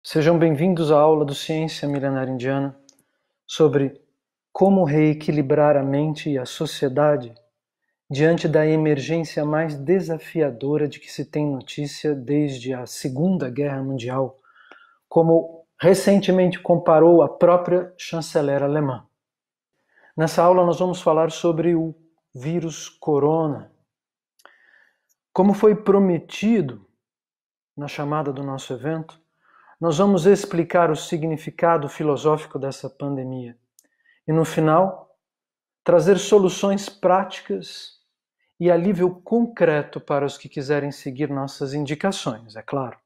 Sejam bem-vindos à aula do Ciência Milenar Indiana sobre como reequilibrar a mente e a sociedade diante da emergência mais desafiadora de que se tem notícia desde a Segunda Guerra Mundial, como recentemente comparou a própria chanceler alemã. Nessa aula nós vamos falar sobre o vírus corona. Como foi prometido na chamada do nosso evento, nós vamos explicar o significado filosófico dessa pandemia e, no final, trazer soluções práticas e alívio concreto para os que quiserem seguir nossas indicações, é claro.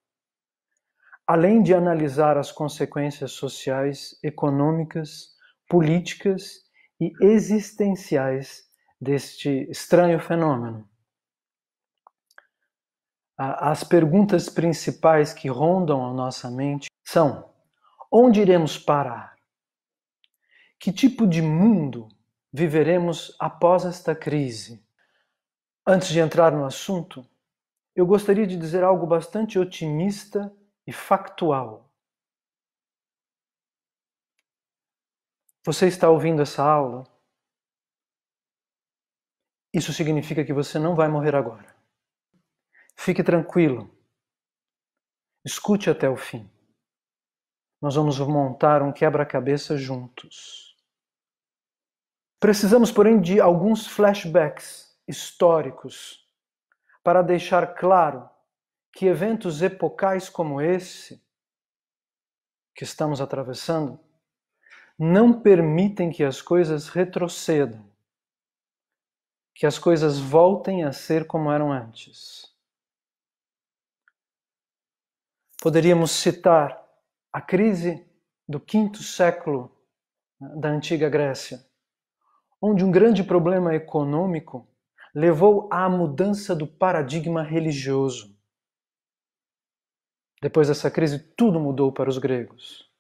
Além de analisar as consequências sociais, econômicas, políticas e existenciais deste estranho fenômeno. As perguntas principais que rondam a nossa mente são: onde iremos parar? Que tipo de mundo viveremos após esta crise? Antes de entrar no assunto, eu gostaria de dizer algo bastante otimista e factual. Você está ouvindo essa aula? Isso significa que você não vai morrer agora. Fique tranquilo. Escute até o fim. Nós vamos montar um quebra-cabeça juntos. Precisamos, porém, de alguns flashbacks históricos para deixar claro que eventos epocais como esse que estamos atravessando não permitem que as coisas retrocedam, que as coisas voltem a ser como eram antes. Poderíamos citar a crise do quinto século da antiga Grécia, onde um grande problema econômico levou à mudança do paradigma religioso. Depois dessa crise, tudo mudou para os gregos.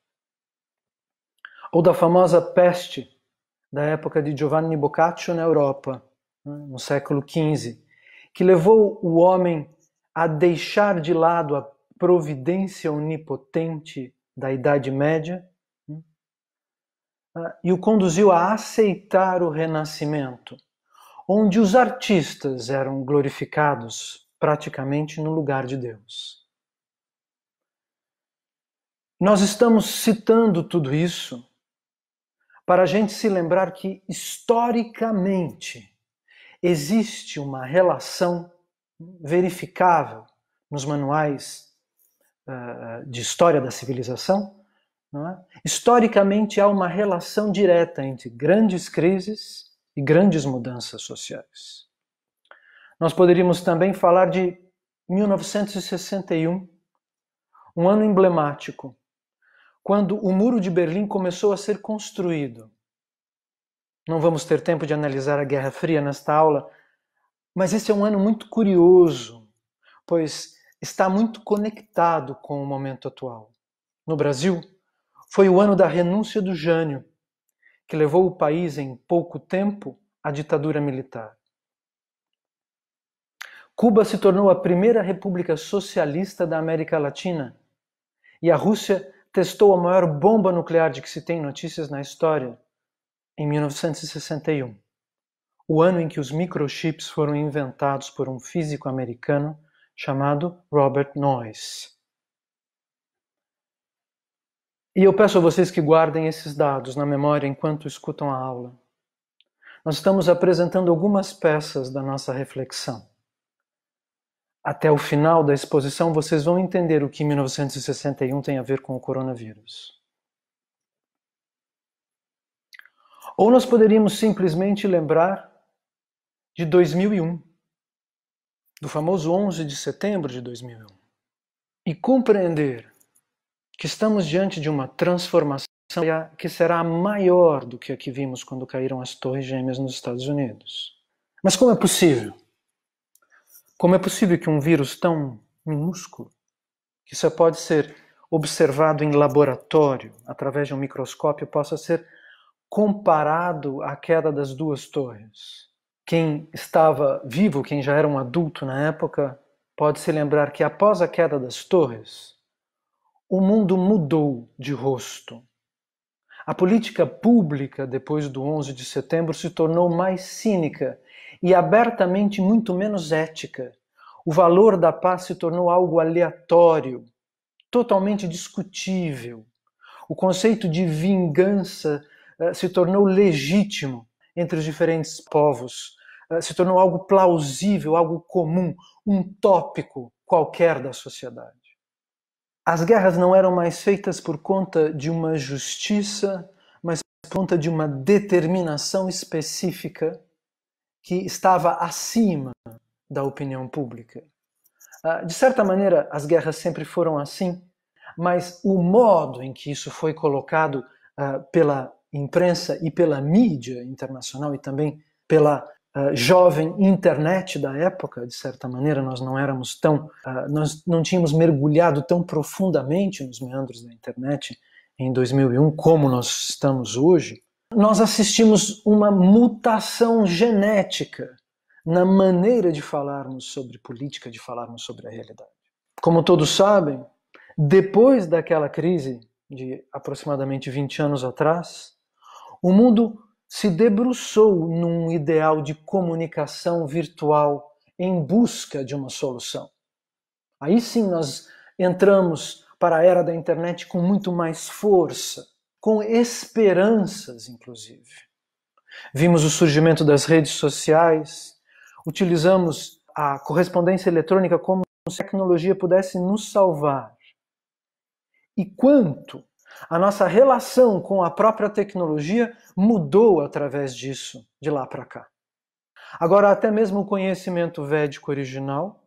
Ou da famosa peste da época de Giovanni Boccaccio na Europa, no século XV, que levou o homem a deixar de lado a providência onipotente da Idade Média e o conduziu a aceitar o Renascimento, onde os artistas eram glorificados praticamente no lugar de Deus. Nós estamos citando tudo isso para a gente se lembrar que, historicamente, existe uma relação verificável nos manuais de história da civilização. Não é? Historicamente, há uma relação direta entre grandes crises e grandes mudanças sociais. Nós poderíamos também falar de 1961, um ano emblemático, quando o Muro de Berlim começou a ser construído. Não vamos ter tempo de analisar a Guerra Fria nesta aula, mas esse é um ano muito curioso, pois está muito conectado com o momento atual. No Brasil, foi o ano da renúncia do Jânio, que levou o país em pouco tempo à ditadura militar. Cuba se tornou a primeira república socialista da América Latina e a Rússia testou a maior bomba nuclear de que se tem notícias na história, em 1961, o ano em que os microchips foram inventados por um físico americano chamado Robert Noyce. E eu peço a vocês que guardem esses dados na memória enquanto escutam a aula. Nós estamos apresentando algumas peças da nossa reflexão. Até o final da exposição vocês vão entender o que 1961 tem a ver com o coronavírus. Ou nós poderíamos simplesmente lembrar de 2001, do famoso 11 de setembro de 2001, e compreender que estamos diante de uma transformação que será maior do que a que vimos quando caíram as Torres Gêmeas nos Estados Unidos. Mas como é possível? Como é possível que um vírus tão minúsculo, que só pode ser observado em laboratório, através de um microscópio, possa ser comparado à queda das duas torres? Quem estava vivo, quem já era um adulto na época, pode se lembrar que após a queda das torres, o mundo mudou de rosto. A política pública, depois do 11 de setembro, se tornou mais cínica e abertamente muito menos ética. O valor da paz se tornou algo aleatório, totalmente discutível. O conceito de vingança se tornou legítimo entre os diferentes povos, se tornou algo plausível, algo comum, um tópico qualquer da sociedade. As guerras não eram mais feitas por conta de uma justiça, mas por conta de uma determinação específica que estava acima da opinião pública. De certa maneira, as guerras sempre foram assim, mas o modo em que isso foi colocado pela imprensa e pela mídia internacional e também pela jovem internet da época, de certa maneira, nós não tínhamos mergulhado tão profundamente nos meandros da internet em 2001 como nós estamos hoje. Nós assistimos uma mutação genética na maneira de falarmos sobre política, de falarmos sobre a realidade. Como todos sabem, depois daquela crise de aproximadamente 20 anos atrás, o mundo se debruçou num ideal de comunicação virtual em busca de uma solução. Aí sim nós entramos para a era da internet com muito mais força, com esperanças, inclusive. Vimos o surgimento das redes sociais, utilizamos a correspondência eletrônica como se a tecnologia pudesse nos salvar. E quanto a nossa relação com a própria tecnologia mudou através disso, de lá para cá. Agora, até mesmo o conhecimento védico original,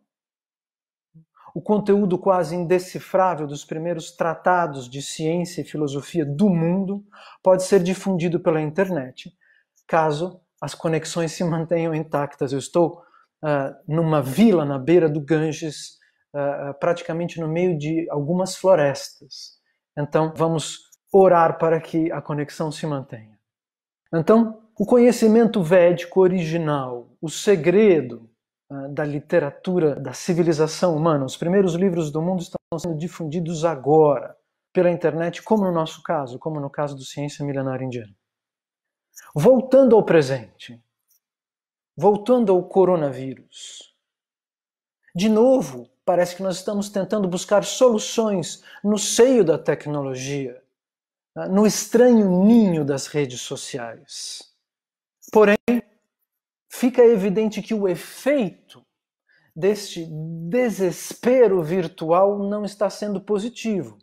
o conteúdo quase indecifrável dos primeiros tratados de ciência e filosofia do mundo pode ser difundido pela internet, caso as conexões se mantenham intactas. Eu estou numa vila na beira do Ganges, praticamente no meio de algumas florestas. Então, vamos orar para que a conexão se mantenha. Então, o conhecimento védico original, o segredo da literatura, da civilização humana, os primeiros livros do mundo estão sendo difundidos agora pela internet, como no nosso caso, como no caso do Ciência Milenar Indiana. Voltando ao presente, voltando ao coronavírus. De novo, parece que nós estamos tentando buscar soluções no seio da tecnologia, no estranho ninho das redes sociais. Porém, fica evidente que o efeito deste desespero virtual não está sendo positivo.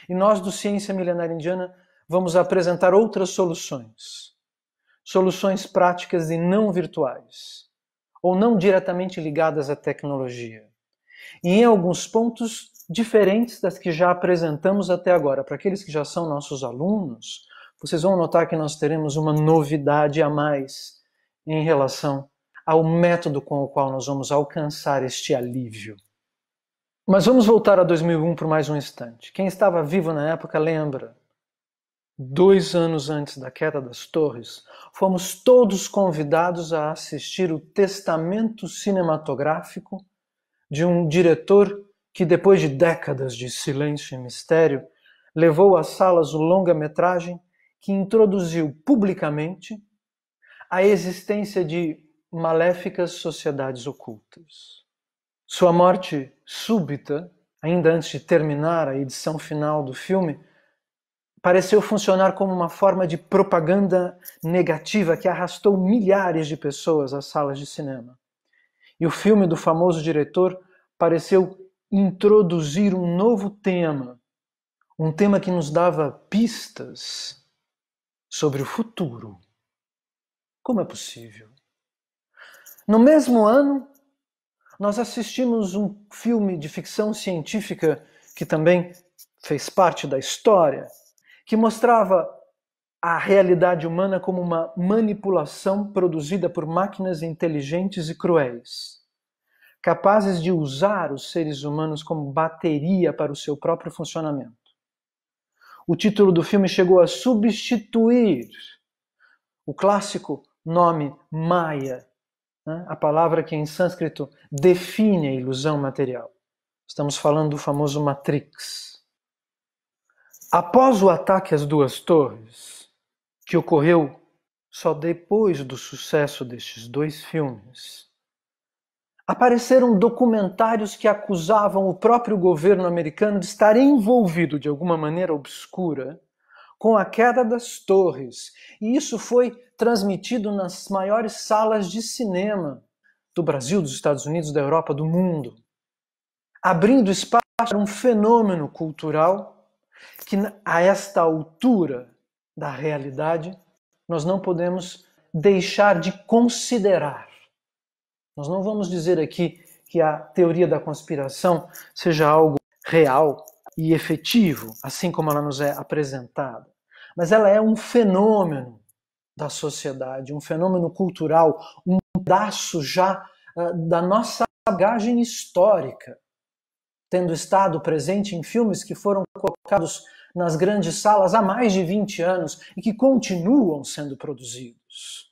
E nós do Ciência Milenar Indiana vamos apresentar outras soluções. Soluções práticas e não virtuais, ou não diretamente ligadas à tecnologia. E em alguns pontos diferentes das que já apresentamos até agora. Para aqueles que já são nossos alunos, vocês vão notar que nós teremos uma novidade a mais em relação ao método com o qual nós vamos alcançar este alívio. Mas vamos voltar a 2001 por mais um instante. Quem estava vivo na época lembra. 2 anos antes da queda das torres, fomos todos convidados a assistir o testamento cinematográfico de um diretor que, depois de décadas de silêncio e mistério, levou às salas o longa-metragem que introduziu publicamente a existência de maléficas sociedades ocultas. Sua morte súbita, ainda antes de terminar a edição final do filme, pareceu funcionar como uma forma de propaganda negativa que arrastou milhares de pessoas às salas de cinema. E o filme do famoso diretor pareceu introduzir um novo tema, um tema que nos dava pistas sobre o futuro. Como é possível? No mesmo ano, nós assistimos um filme de ficção científica que também fez parte da história, que mostrava a realidade humana como uma manipulação produzida por máquinas inteligentes e cruéis, capazes de usar os seres humanos como bateria para o seu próprio funcionamento. O título do filme chegou a substituir o clássico nome Maya, a palavra que em sânscrito define a ilusão material. Estamos falando do famoso Matrix. Após o ataque às duas torres, que ocorreu só depois do sucesso destes dois filmes, apareceram documentários que acusavam o próprio governo americano de estar envolvido de alguma maneira obscura com a queda das torres. E isso foi transmitido nas maiores salas de cinema do Brasil, dos Estados Unidos, da Europa, do mundo, abrindo espaço para um fenômeno cultural que, a esta altura da realidade, nós não podemos deixar de considerar. Nós não vamos dizer aqui que a teoria da conspiração seja algo real e efetivo, assim como ela nos é apresentada. Mas ela é um fenômeno da sociedade, um fenômeno cultural, um pedaço já da nossa bagagem histórica, tendo estado presente em filmes que foram colocados nas grandes salas há mais de 20 anos e que continuam sendo produzidos.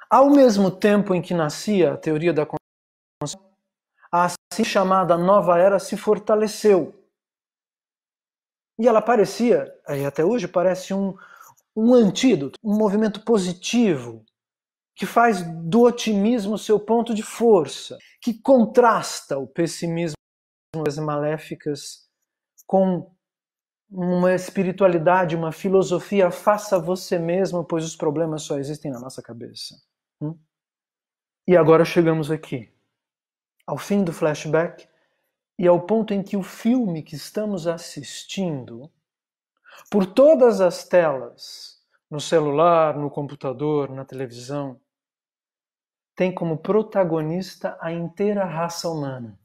Ao mesmo tempo em que nascia a teoria da conspiração, a assim chamada nova era se fortaleceu. E ela parecia, e até hoje parece um antídoto, um movimento positivo, que faz do otimismo seu ponto de força, que contrasta o pessimismo das maléficas com uma espiritualidade, uma filosofia, faça você mesmo, pois os problemas só existem na nossa cabeça. E agora chegamos aqui, ao fim do flashback, e ao ponto em que o filme que estamos assistindo, por todas as telas, no celular, no computador, na televisão, tem como protagonista a inteira raça humana.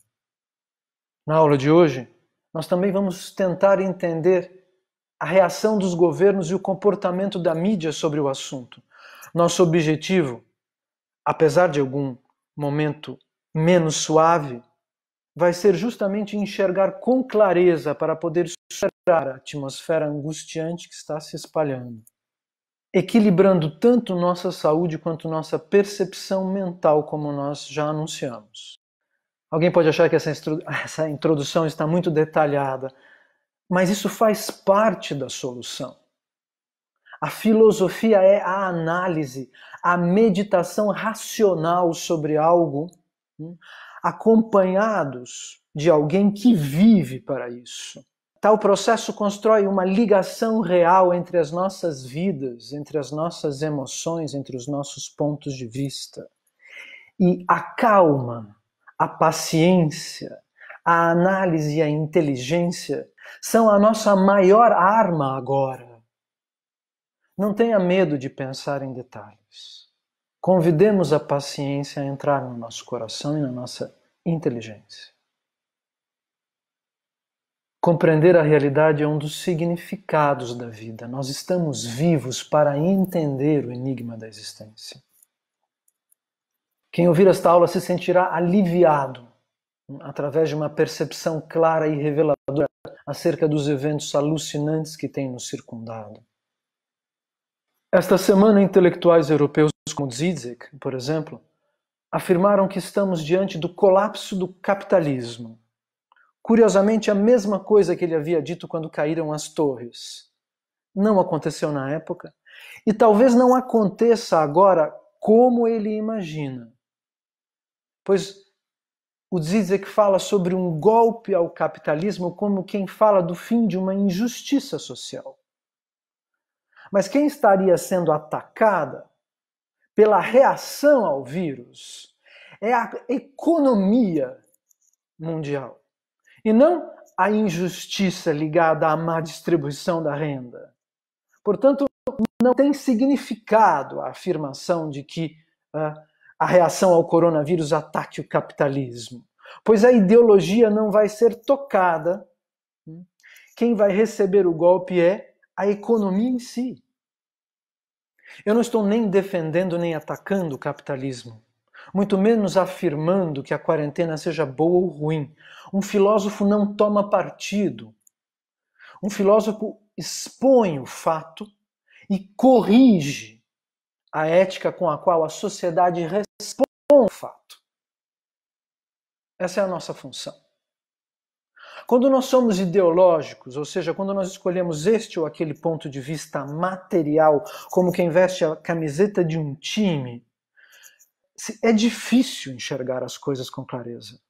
Na aula de hoje, nós também vamos tentar entender a reação dos governos e o comportamento da mídia sobre o assunto. Nosso objetivo, apesar de algum momento menos suave, vai ser justamente enxergar com clareza para poder superar a atmosfera angustiante que está se espalhando, equilibrando tanto nossa saúde quanto nossa percepção mental, como nós já anunciamos. Alguém pode achar que essa introdução está muito detalhada, mas isso faz parte da solução. A filosofia é a análise, a meditação racional sobre algo, acompanhados de alguém que vive para isso. Tal processo constrói uma ligação real entre as nossas vidas, entre as nossas emoções, entre os nossos pontos de vista. E a calma, a paciência, a análise e a inteligência são a nossa maior arma agora. Não tenha medo de pensar em detalhes. Convidemos a paciência a entrar no nosso coração e na nossa inteligência. Compreender a realidade é um dos significados da vida. Nós estamos vivos para entender o enigma da existência. Quem ouvir esta aula se sentirá aliviado através de uma percepção clara e reveladora acerca dos eventos alucinantes que têm nos circundado. Esta semana, intelectuais europeus como Zizek, por exemplo, afirmaram que estamos diante do colapso do capitalismo. Curiosamente, a mesma coisa que ele havia dito quando caíram as torres. Não aconteceu na época e talvez não aconteça agora como ele imagina. Pois o Zizek fala sobre um golpe ao capitalismo como quem fala do fim de uma injustiça social. Mas quem estaria sendo atacada pela reação ao vírus é a economia mundial. E não a injustiça ligada à má distribuição da renda. Portanto, não tem significado a afirmação de que a reação ao coronavírus ataque o capitalismo, pois a ideologia não vai ser tocada. Quem vai receber o golpe é a economia em si. Eu não estou nem defendendo nem atacando o capitalismo, muito menos afirmando que a quarentena seja boa ou ruim. Um filósofo não toma partido. Um filósofo expõe o fato e corrige a ética com a qual a sociedade responde ao fato. Essa é a nossa função. Quando nós somos ideológicos, ou seja, quando nós escolhemos este ou aquele ponto de vista material, como quem veste a camiseta de um time, é difícil enxergar as coisas com clareza.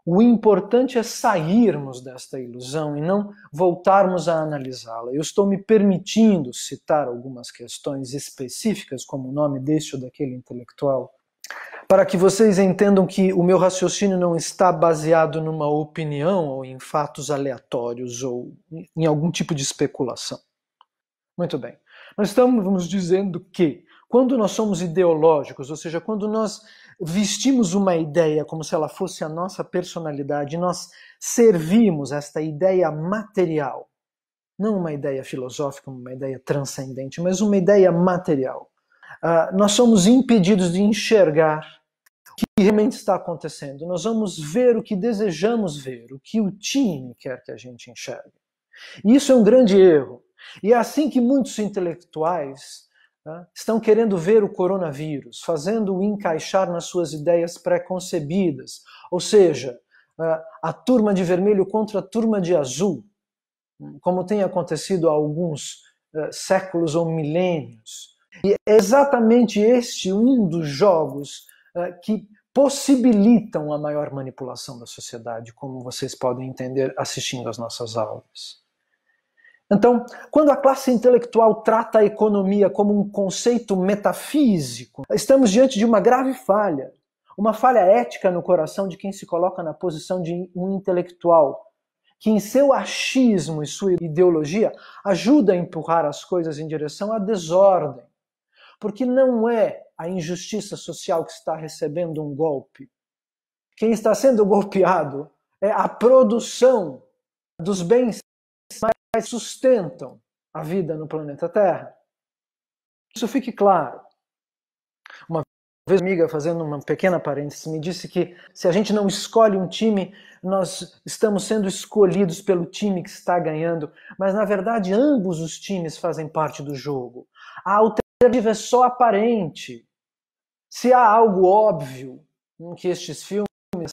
O importante é sairmos desta ilusão e não voltarmos a analisá-la. Eu estou me permitindo citar algumas questões específicas, como o nome deste ou daquele intelectual, para que vocês entendam que o meu raciocínio não está baseado numa opinião ou em fatos aleatórios ou em algum tipo de especulação. Muito bem. Nós estamos dizendo que quando nós somos ideológicos, ou seja, quando nós vestimos uma ideia como se ela fosse a nossa personalidade, nós servimos esta ideia material, não uma ideia filosófica, uma ideia transcendente, mas uma ideia material. Nós somos impedidos de enxergar o que realmente está acontecendo. Nós vamos ver o que desejamos ver, o que o time quer que a gente enxergue. E isso é um grande erro. E é assim que muitos intelectuais estão querendo ver o coronavírus, fazendo-o encaixar nas suas ideias pré-concebidas. Ou seja, a turma de vermelho contra a turma de azul, como tem acontecido há alguns séculos ou milênios. E é exatamente este um dos jogos que possibilitam a maior manipulação da sociedade, como vocês podem entender assistindo às nossas aulas. Então, quando a classe intelectual trata a economia como um conceito metafísico, estamos diante de uma grave falha, uma falha ética no coração de quem se coloca na posição de um intelectual, que em seu achismo e sua ideologia ajuda a empurrar as coisas em direção à desordem, porque não é a injustiça social que está recebendo um golpe. Quem está sendo golpeado é a produção dos bens que sustentam a vida no planeta Terra. Isso fique claro. Uma vez uma amiga, fazendo uma pequena parêntese, me disse que se a gente não escolhe um time, nós estamos sendo escolhidos pelo time que está ganhando, mas na verdade ambos os times fazem parte do jogo. A alternativa é só aparente. Se há algo óbvio que estes filmes,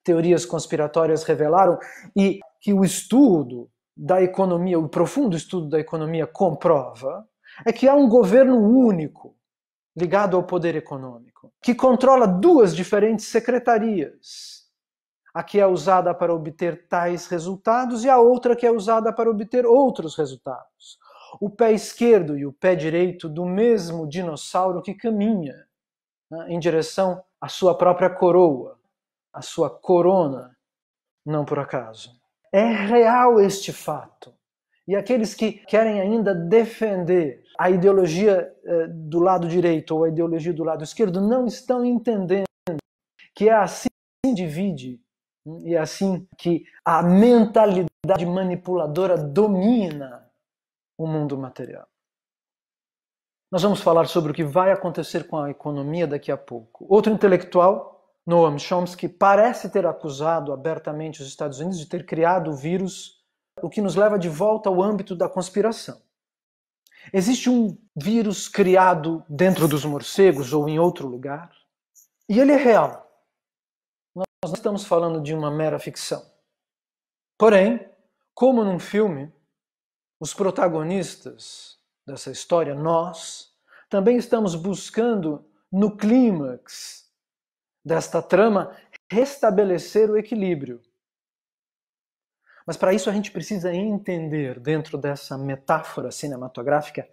teorias conspiratórias revelaram e que o estudo da economia, o profundo estudo da economia comprova, é que há um governo único ligado ao poder econômico, que controla duas diferentes secretarias. A que é usada para obter tais resultados e a outra que é usada para obter outros resultados. O pé esquerdo e o pé direito do mesmo dinossauro que caminha em direção à sua própria coroa, à sua corona, não por acaso. É real este fato. E aqueles que querem ainda defender a ideologia do lado direito ou a ideologia do lado esquerdo não estão entendendo que é assim que se divide e é assim que a mentalidade manipuladora domina o mundo material. Nós vamos falar sobre o que vai acontecer com a economia daqui a pouco. Outro intelectual, Noam Chomsky, parece ter acusado abertamente os Estados Unidos de ter criado o vírus, o que nos leva de volta ao âmbito da conspiração. Existe um vírus criado dentro dos morcegos ou em outro lugar, e ele é real. Nós não estamos falando de uma mera ficção. Porém, como num filme, os protagonistas dessa história, nós, também estamos buscando, no clímax desta trama, restabelecer o equilíbrio. Mas para isso a gente precisa entender, dentro dessa metáfora cinematográfica,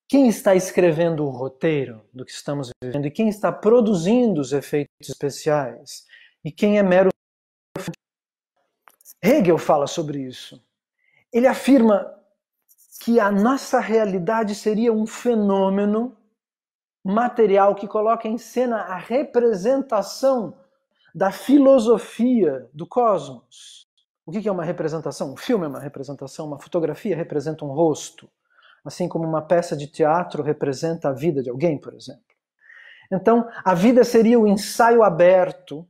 quem está escrevendo o roteiro do que estamos vivendo e quem está produzindo os efeitos especiais e quem é mero. Hegel fala sobre isso. Ele afirma que a nossa realidade seria um fenômeno material que coloca em cena a representação da filosofia do cosmos. O que é uma representação? Um filme é uma representação, uma fotografia representa um rosto, assim como uma peça de teatro representa a vida de alguém, por exemplo. Então, a vida seria o ensaio aberto,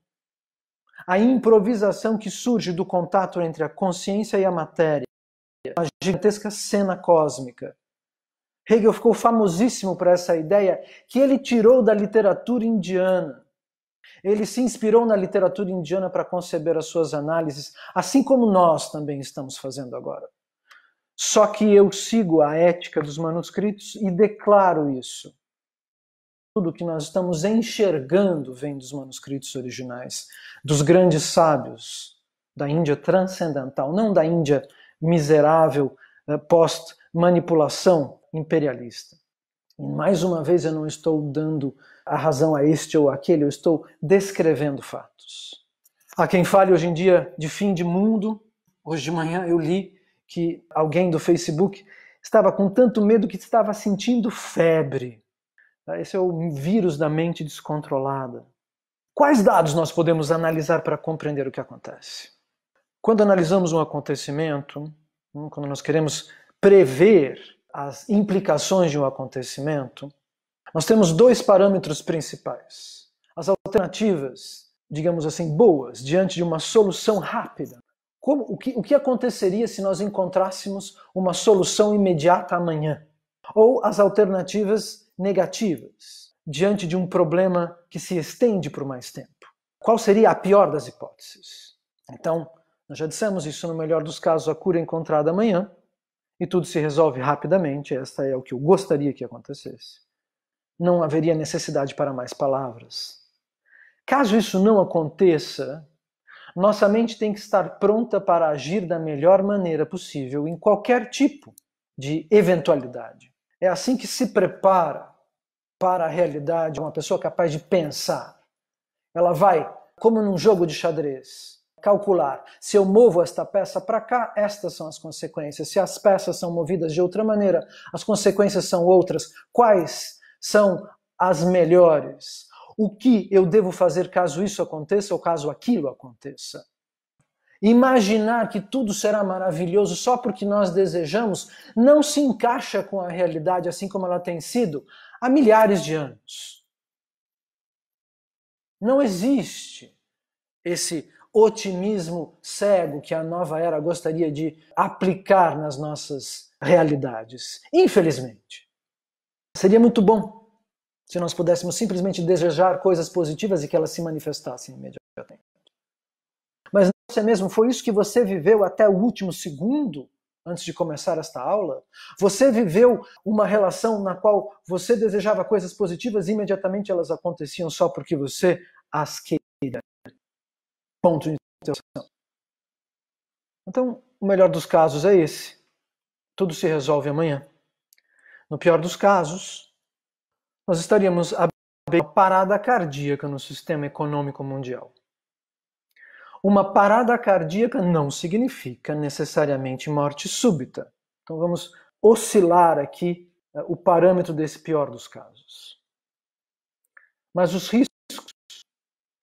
a improvisação que surge do contato entre a consciência e a matéria, uma gigantesca cena cósmica. Hegel ficou famosíssimo por essa ideia que ele tirou da literatura indiana. Ele se inspirou na literatura indiana para conceber as suas análises, assim como nós também estamos fazendo agora. Só que eu sigo a ética dos manuscritos e declaro isso. Tudo que nós estamos enxergando vem dos manuscritos originais, dos grandes sábios da Índia transcendental, não da Índia miserável, pós-manipulação imperialista. E mais uma vez eu não estou dando a razão a este ou aquele, eu estou descrevendo fatos. Há quem fale hoje em dia de fim de mundo. Hoje de manhã eu li que alguém do Facebook estava com tanto medo que estava sentindo febre. Esse é o vírus da mente descontrolada. Quais dados nós podemos analisar para compreender o que acontece? Quando analisamos um acontecimento, quando nós queremos prever as implicações de um acontecimento, nós temos dois parâmetros principais. As alternativas, digamos assim, boas, diante de uma solução rápida. O que aconteceria se nós encontrássemos uma solução imediata amanhã? Ou as alternativas negativas, diante de um problema que se estende por mais tempo. Qual seria a pior das hipóteses? Então, nós já dissemos isso, no melhor dos casos, a cura é encontrada amanhã e tudo se resolve rapidamente. Esta é o que eu gostaria que acontecesse. Não haveria necessidade para mais palavras. Caso isso não aconteça, nossa mente tem que estar pronta para agir da melhor maneira possível em qualquer tipo de eventualidade. É assim que se prepara para a realidade uma pessoa capaz de pensar. Ela vai, como num jogo de xadrez, calcular. Se eu movo esta peça para cá, estas são as consequências. Se as peças são movidas de outra maneira, as consequências são outras. Quais são as melhores? O que eu devo fazer caso isso aconteça ou caso aquilo aconteça? Imaginar que tudo será maravilhoso só porque nós desejamos não se encaixa com a realidade assim como ela tem sido há milhares de anos. Não existe esse otimismo cego que a nova era gostaria de aplicar nas nossas realidades. Infelizmente. Seria muito bom se nós pudéssemos simplesmente desejar coisas positivas e que elas se manifestassem imediatamente. Mas não é mesmo? Foi isso que você viveu até o último segundo antes de começar esta aula? Você viveu uma relação na qual você desejava coisas positivas e imediatamente elas aconteciam só porque você as queria. Ponto de interrogação. Então, o melhor dos casos é esse. Tudo se resolve amanhã. No pior dos casos, nós estaríamos abrindo uma parada cardíaca no sistema econômico mundial. Uma parada cardíaca não significa necessariamente morte súbita. Então vamos oscilar aqui o parâmetro desse pior dos casos. Mas os riscos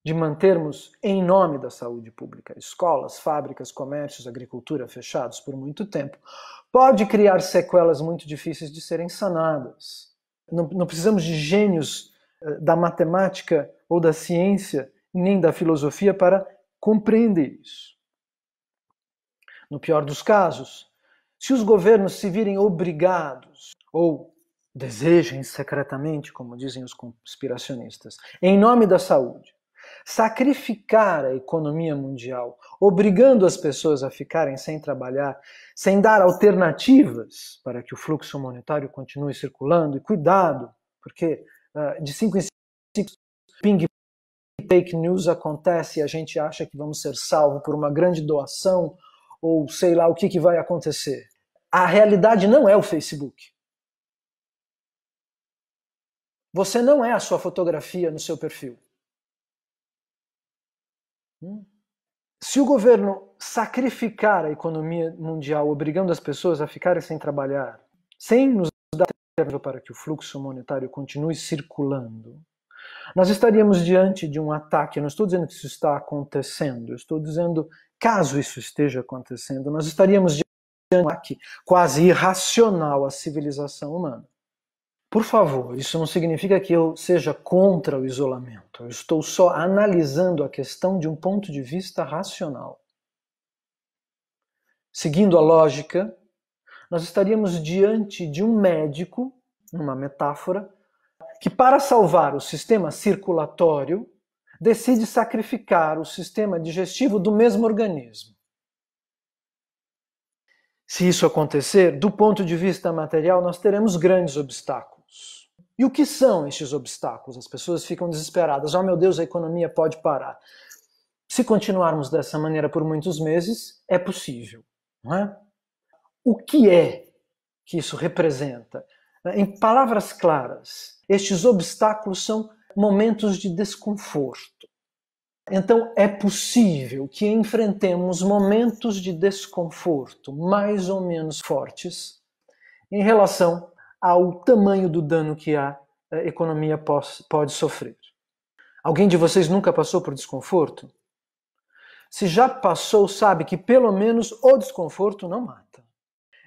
de mantermos, em nome da saúde pública, escolas, fábricas, comércios, agricultura fechados por muito tempo, pode criar sequelas muito difíceis de serem sanadas. Não precisamos de gênios da matemática ou da ciência, nem da filosofia para compreender isso. No pior dos casos, se os governos se virem obrigados ou desejem secretamente, como dizem os conspiracionistas, em nome da saúde, sacrificar a economia mundial, obrigando as pessoas a ficarem sem trabalhar, sem dar alternativas para que o fluxo monetário continue circulando, e cuidado, porque de 5 em 5 ping fake news acontece e a gente acha que vamos ser salvos por uma grande doação ou sei lá o que vai acontecer. A realidade não é o Facebook. Você não é a sua fotografia no seu perfil. Se o governo sacrificar a economia mundial, obrigando as pessoas a ficarem sem trabalhar, sem nos dar alternativa para que o fluxo monetário continue circulando, nós estaríamos diante de um ataque. Eu não estou dizendo que isso está acontecendo, eu estou dizendo, caso isso esteja acontecendo, nós estaríamos diante de um ataque quase irracional à civilização humana. Por favor, isso não significa que eu seja contra o isolamento. Eu estou só analisando a questão de um ponto de vista racional. Seguindo a lógica, nós estaríamos diante de um médico, numa metáfora, que para salvar o sistema circulatório decide sacrificar o sistema digestivo do mesmo organismo. Se isso acontecer, do ponto de vista material, nós teremos grandes obstáculos. E o que são estes obstáculos? As pessoas ficam desesperadas. Oh, meu Deus, a economia pode parar. Se continuarmos dessa maneira por muitos meses, é possível, não é? O que é que isso representa? Em palavras claras, estes obstáculos são momentos de desconforto. Então, é possível que enfrentemos momentos de desconforto mais ou menos fortes em relação ao tamanho do dano que a economia pode sofrer. Alguém de vocês nunca passou por desconforto? Se já passou, sabe que pelo menos o desconforto não mata.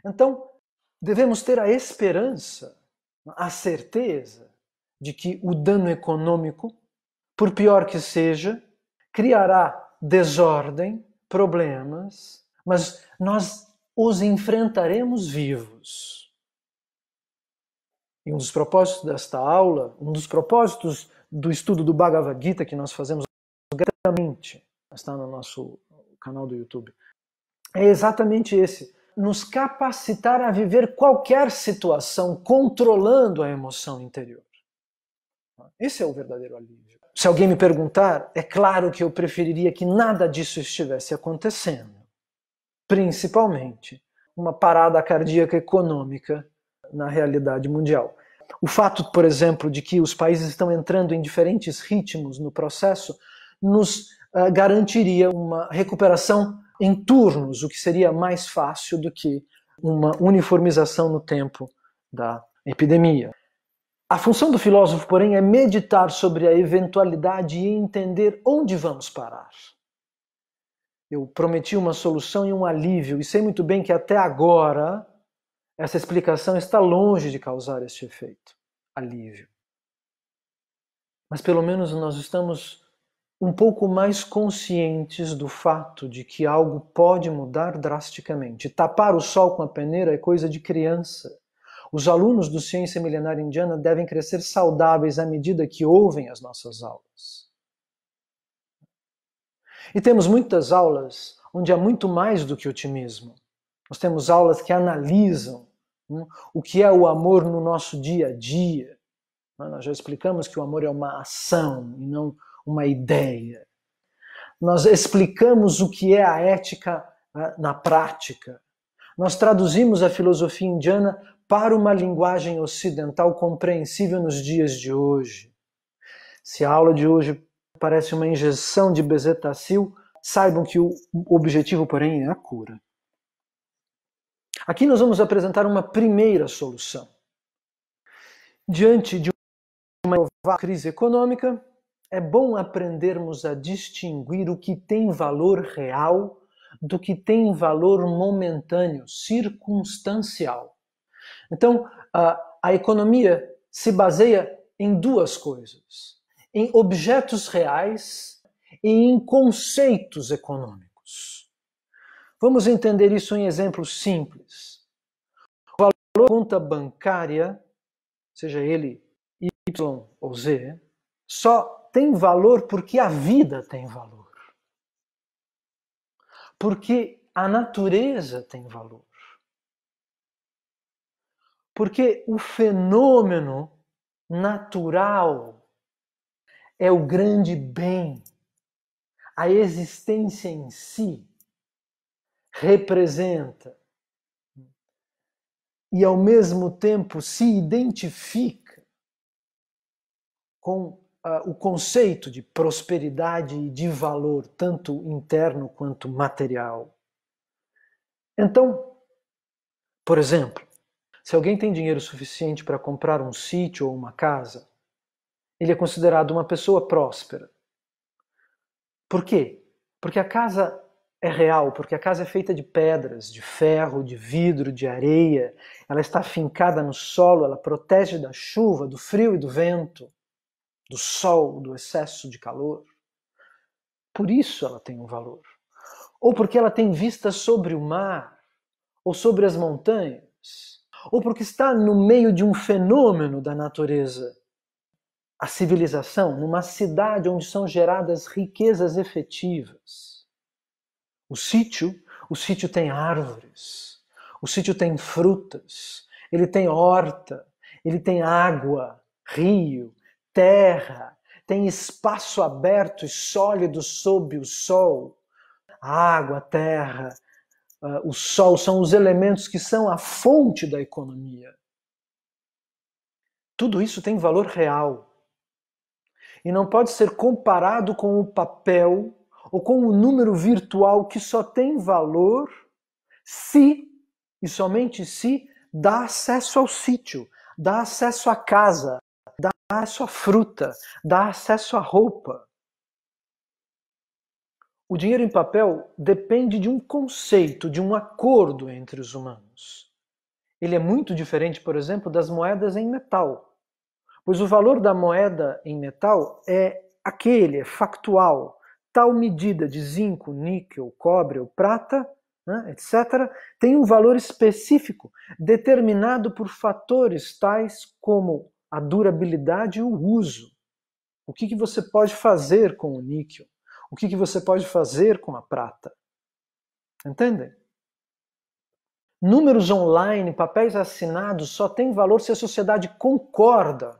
Então, devemos ter a esperança, a certeza de que o dano econômico, por pior que seja, criará desordem, problemas, mas nós os enfrentaremos vivos. E um dos propósitos desta aula, um dos propósitos do estudo do Bhagavad Gita que nós fazemos gratuitamente, está no nosso canal do YouTube, é exatamente esse: nos capacitar a viver qualquer situação controlando a emoção interior. Esse é o verdadeiro alívio. Se alguém me perguntar, é claro que eu preferiria que nada disso estivesse acontecendo. Principalmente uma parada cardíaca econômica na realidade mundial. O fato, por exemplo, de que os países estão entrando em diferentes ritmos no processo nos garantiria uma recuperação em turnos, o que seria mais fácil do que uma uniformização no tempo da epidemia. A função do filósofo, porém, é meditar sobre a eventualidade e entender onde vamos parar. Eu prometi uma solução e um alívio, e sei muito bem que até agora essa explicação está longe de causar este efeito, alívio. Mas pelo menos nós estamos um pouco mais conscientes do fato de que algo pode mudar drasticamente. Tapar o sol com a peneira é coisa de criança. Os alunos do Ciência Milenar Indiana devem crescer saudáveis à medida que ouvem as nossas aulas. E temos muitas aulas onde há muito mais do que otimismo. Nós temos aulas que analisam o que é o amor no nosso dia a dia. Nós já explicamos que o amor é uma ação e não uma ideia. Nós explicamos o que é a ética na prática. Nós traduzimos a filosofia indiana para uma linguagem ocidental compreensível nos dias de hoje. Se a aula de hoje parece uma injeção de bezetacil, saibam que o objetivo, porém, é a cura. Aqui nós vamos apresentar uma primeira solução. Diante de uma crise econômica, é bom aprendermos a distinguir o que tem valor real do que tem valor momentâneo, circunstancial. Então, a economia se baseia em duas coisas: em objetos reais e em conceitos econômicos. Vamos entender isso em exemplos simples. O valor da conta bancária, seja ele Y ou Z, só tem valor porque a vida tem valor. Porque a natureza tem valor. Porque o fenômeno natural é o grande bem. A existência em si representa e, ao mesmo tempo, se identifica com o conceito de prosperidade e de valor, tanto interno quanto material. Então, por exemplo, se alguém tem dinheiro suficiente para comprar um sítio ou uma casa, ele é considerado uma pessoa próspera. Por quê? Porque a casa é real, porque a casa é feita de pedras, de ferro, de vidro, de areia, ela está fincada no solo, ela protege da chuva, do frio e do vento, do sol, do excesso de calor. Por isso ela tem um valor. Ou porque ela tem vista sobre o mar, ou sobre as montanhas, ou porque está no meio de um fenômeno da natureza a civilização numa cidade onde são geradas riquezas efetivas. O sítio tem árvores, o sítio tem frutas, ele tem horta, ele tem água, rio, terra, tem espaço aberto e sólido sob o sol. A água, a terra, o sol são os elementos que são a fonte da economia. Tudo isso tem valor real e não pode ser comparado com o papel ou com o número virtual que só tem valor se, e somente se, dá acesso ao sítio, dá acesso à casa, dá acesso à fruta, dá acesso à roupa. O dinheiro em papel depende de um conceito, de um acordo entre os humanos. Ele é muito diferente, por exemplo, das moedas em metal, pois o valor da moeda em metal é aquele, é factual. Tal medida de zinco, níquel, cobre ou prata, né, etc., tem um valor específico, determinado por fatores tais como a durabilidade e o uso. O que você pode fazer com o níquel? O que você pode fazer com a prata? Entendem? Números online, papéis assinados, só têm valor se a sociedade concorda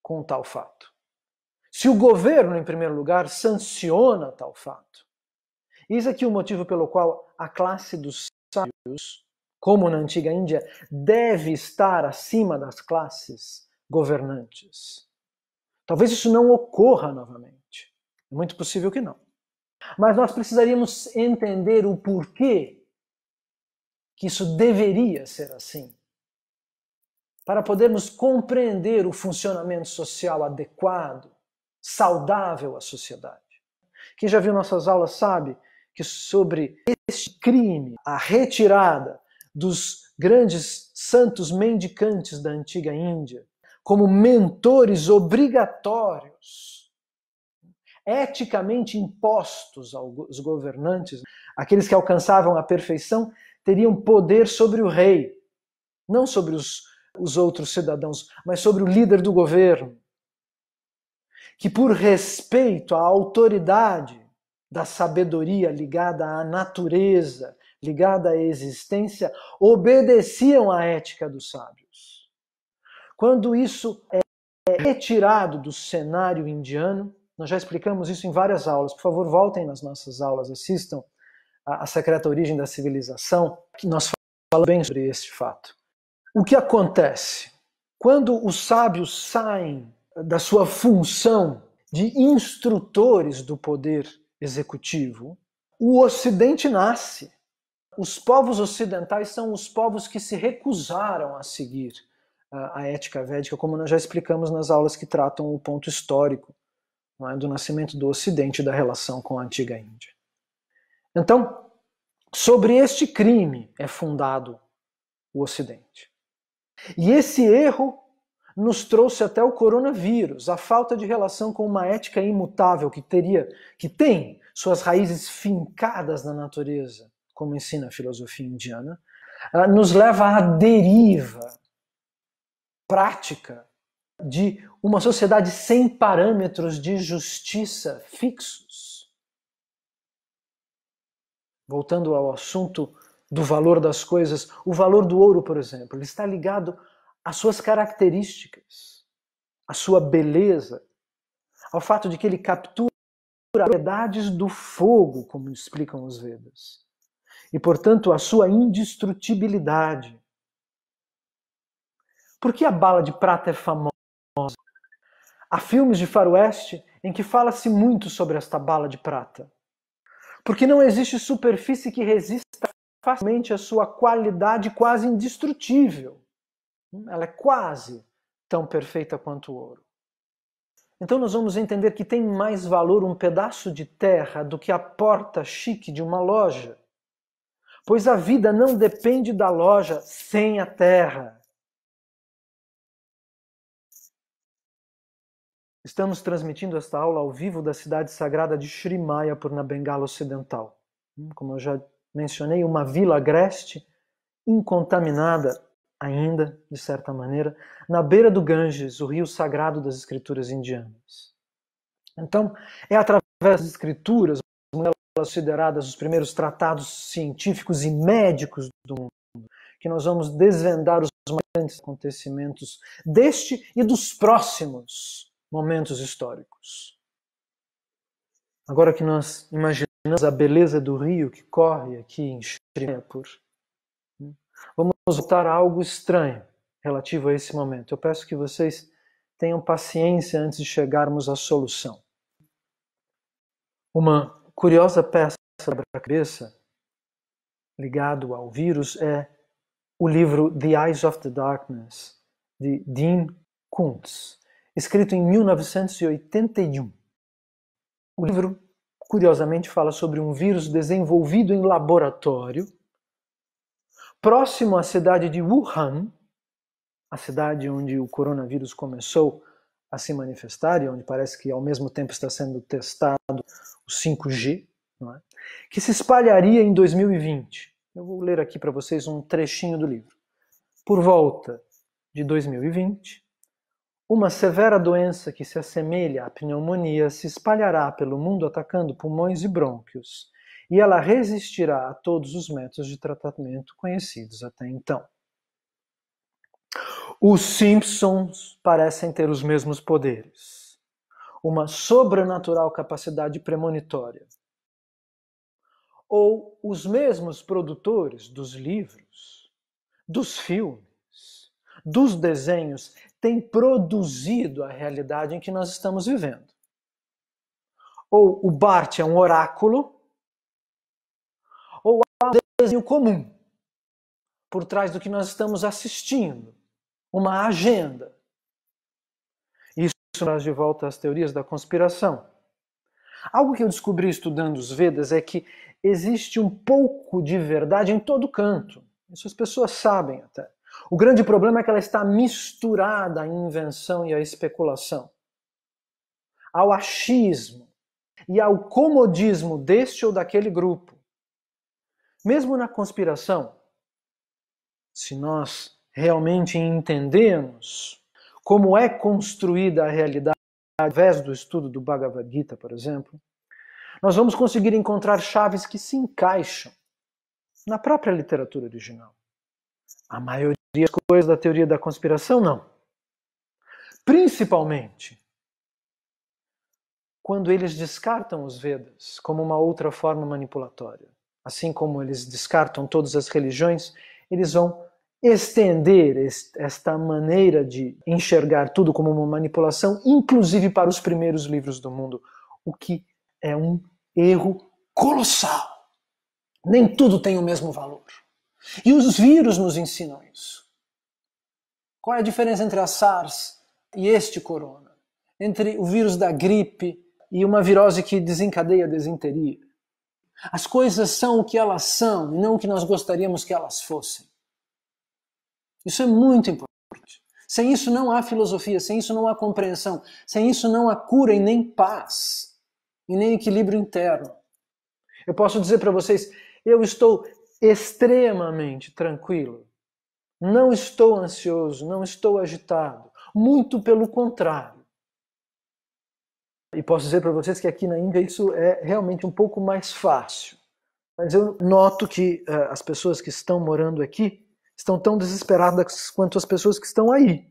com tal fato. Se o governo, em primeiro lugar, sanciona tal fato. Eis aqui o motivo pelo qual a classe dos sábios, como na antiga Índia, deve estar acima das classes governantes. Talvez isso não ocorra novamente. É muito possível que não. Mas nós precisaríamos entender o porquê que isso deveria ser assim, para podermos compreender o funcionamento social adequado, saudável à sociedade. Quem já viu nossas aulas sabe que sobre este crime, a retirada dos grandes santos mendicantes da antiga Índia, como mentores obrigatórios, eticamente impostos aos governantes, aqueles que alcançavam a perfeição teriam poder sobre o rei, não sobre os outros cidadãos, mas sobre o líder do governo, que por respeito à autoridade da sabedoria ligada à natureza, ligada à existência, obedeciam à ética dos sábios. Quando isso é retirado do cenário indiano, nós já explicamos isso em várias aulas, por favor, voltem nas nossas aulas, assistam a Secreta Origem da Civilização, que nós falamos bem sobre este fato. O que acontece? Quando os sábios saem da sua função de instrutores do poder executivo, o Ocidente nasce. Os povos ocidentais são os povos que se recusaram a seguir a ética védica, como nós já explicamos nas aulas que tratam o ponto histórico, não é, do nascimento do Ocidente e da relação com a antiga Índia. Então, sobre este crime é fundado o Ocidente. E esse erro nos trouxe até o coronavírus, a falta de relação com uma ética imutável que tem suas raízes fincadas na natureza, como ensina a filosofia indiana, nos leva à deriva prática de uma sociedade sem parâmetros de justiça fixos. Voltando ao assunto do valor das coisas, o valor do ouro, por exemplo, ele está ligado às suas características, à sua beleza, ao fato de que ele captura as propriedades do fogo, como explicam os Vedas, e, portanto, a sua indestrutibilidade. Por que a bala de prata é famosa? Há filmes de faroeste em que fala-se muito sobre esta bala de prata. Porque não existe superfície que resista facilmente à sua qualidade quase indestrutível. Ela é quase tão perfeita quanto o ouro. Então nós vamos entender que tem mais valor um pedaço de terra do que a porta chique de uma loja. Pois a vida não depende da loja sem a terra. Estamos transmitindo esta aula ao vivo da cidade sagrada de Sri Mayapur, na Bengala Ocidental. Como eu já mencionei, uma vila agreste, incontaminada ainda, de certa maneira, na beira do Ganges, o rio sagrado das escrituras indianas. Então, é através das escrituras, consideradas os primeiros tratados científicos e médicos do mundo, que nós vamos desvendar os mais grandes acontecimentos deste e dos próximos momentos históricos. Agora que nós imaginamos a beleza do rio que corre aqui em Srinagar, vamos voltar a algo estranho relativo a esse momento. Eu peço que vocês tenham paciência antes de chegarmos à solução. Uma curiosa peça da cabeça ligado ao vírus é o livro The Eyes of the Darkness, de Dean Koontz, escrito em 1981. O livro, curiosamente, fala sobre um vírus desenvolvido em laboratório próximo à cidade de Wuhan, a cidade onde o coronavírus começou a se manifestar e onde parece que ao mesmo tempo está sendo testado o 5G, não é? Que se espalharia em 2020. Eu vou ler aqui para vocês um trechinho do livro. Por volta de 2020, uma severa doença que se assemelha à pneumonia se espalhará pelo mundo atacando pulmões e brônquios, e ela resistirá a todos os métodos de tratamento conhecidos até então. Os Simpsons parecem ter os mesmos poderes, uma sobrenatural capacidade premonitória. Ou os mesmos produtores dos livros, dos filmes, dos desenhos têm produzido a realidade em que nós estamos vivendo. Ou o Bart é um oráculo, ou há um desenho comum por trás do que nós estamos assistindo, uma agenda. Isso traz de volta às teorias da conspiração. Algo que eu descobri estudando os Vedas é que existe um pouco de verdade em todo canto. Isso as pessoas sabem até. O grande problema é que ela está misturada à invenção e à especulação, ao achismo e ao comodismo deste ou daquele grupo. Mesmo na conspiração, se nós realmente entendemos como é construída a realidade através do estudo do Bhagavad Gita, por exemplo, nós vamos conseguir encontrar chaves que se encaixam na própria literatura original. A maioria das coisas da teoria da conspiração, não. Principalmente quando eles descartam os Vedas como uma outra forma manipulatória. Assim como eles descartam todas as religiões, eles vão estender esta maneira de enxergar tudo como uma manipulação, inclusive para os primeiros livros do mundo, o que é um erro colossal. Nem tudo tem o mesmo valor. E os vírus nos ensinam isso. Qual é a diferença entre a SARS e este corona? Entre o vírus da gripe e uma virose que desencadeia a desinteria? As coisas são o que elas são e não o que nós gostaríamos que elas fossem. Isso é muito importante. Sem isso não há filosofia, sem isso não há compreensão, sem isso não há cura e nem paz, e nem equilíbrio interno. Eu posso dizer para vocês, eu estou extremamente tranquilo. Não estou ansioso, não estou agitado. Muito pelo contrário. E posso dizer para vocês que aqui na Índia isso é realmente um pouco mais fácil. Mas eu noto que as pessoas que estão morando aqui estão tão desesperadas quanto as pessoas que estão aí.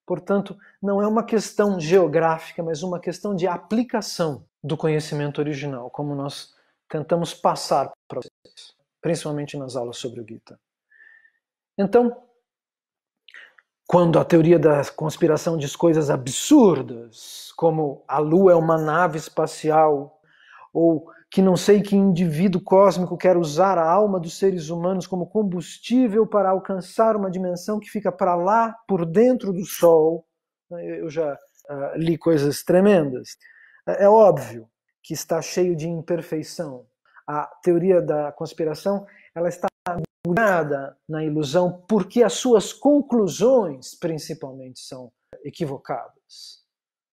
Portanto, não é uma questão geográfica, mas uma questão de aplicação do conhecimento original, como nós tentamos passar para vocês, principalmente nas aulas sobre o Gita. Então, quando a teoria da conspiração diz coisas absurdas, como a Lua é uma nave espacial, ou que não sei que indivíduo cósmico quer usar a alma dos seres humanos como combustível para alcançar uma dimensão que fica para lá, por dentro do Sol. Eu já li coisas tremendas. É óbvio que está cheio de imperfeição. A teoria da conspiração ela está mergulhada na ilusão porque as suas conclusões, principalmente, são equivocadas.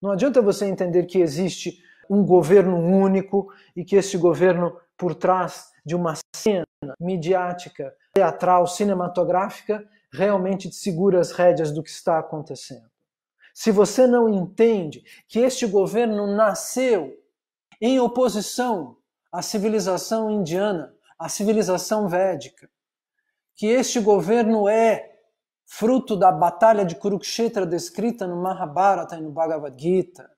Não adianta você entender que existe um governo único e que esse governo, por trás de uma cena midiática, teatral, cinematográfica, realmente te segura as rédeas do que está acontecendo. Se você não entende que este governo nasceu em oposição à civilização indiana, à civilização védica, que este governo é fruto da batalha de Kurukshetra descrita no Mahabharata e no Bhagavad Gita,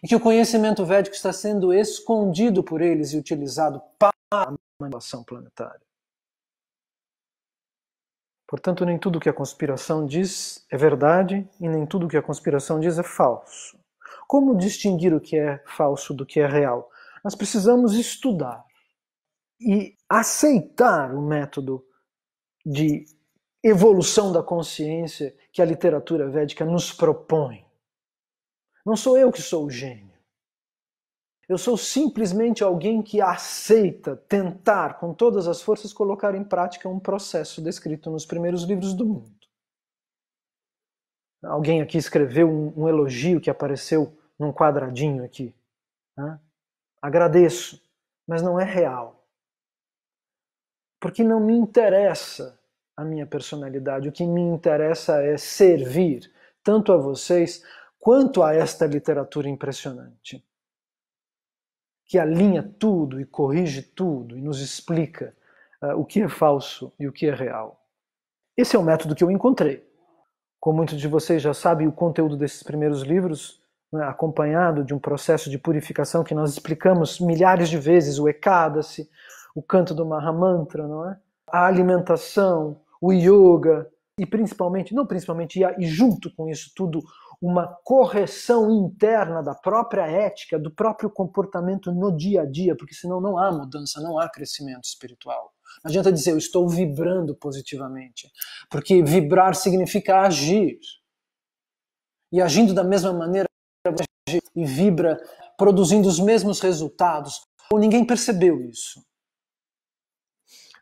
e que o conhecimento védico está sendo escondido por eles e utilizado para a manipulação planetária. Portanto, nem tudo que a conspiração diz é verdade e nem tudo que a conspiração diz é falso. Como distinguir o que é falso do que é real? Nós precisamos estudar e aceitar o método de evolução da consciência que a literatura védica nos propõe. Não sou eu que sou o gênio. Eu sou simplesmente alguém que aceita tentar, com todas as forças, colocar em prática um processo descrito nos primeiros livros do mundo. Alguém aqui escreveu um elogio que apareceu num quadradinho aqui. Agradeço, mas não é real. Porque não me interessa a minha personalidade. O que me interessa é servir tanto a vocês quanto a esta literatura impressionante, que alinha tudo e corrige tudo e nos explica o que é falso e o que é real. Esse é o método que eu encontrei. Como muitos de vocês já sabem, o conteúdo desses primeiros livros, acompanhado de um processo de purificação que nós explicamos milhares de vezes, o Ekadasi, o canto do Mahamantra, não é? A alimentação, o yoga, e junto com isso tudo, uma correção interna da própria ética, do próprio comportamento no dia a dia, porque senão não há mudança, não há crescimento espiritual. Não adianta dizer eu estou vibrando positivamente, porque vibrar significa agir. E agindo da mesma maneira, e vibra produzindo os mesmos resultados, ou ninguém percebeu isso.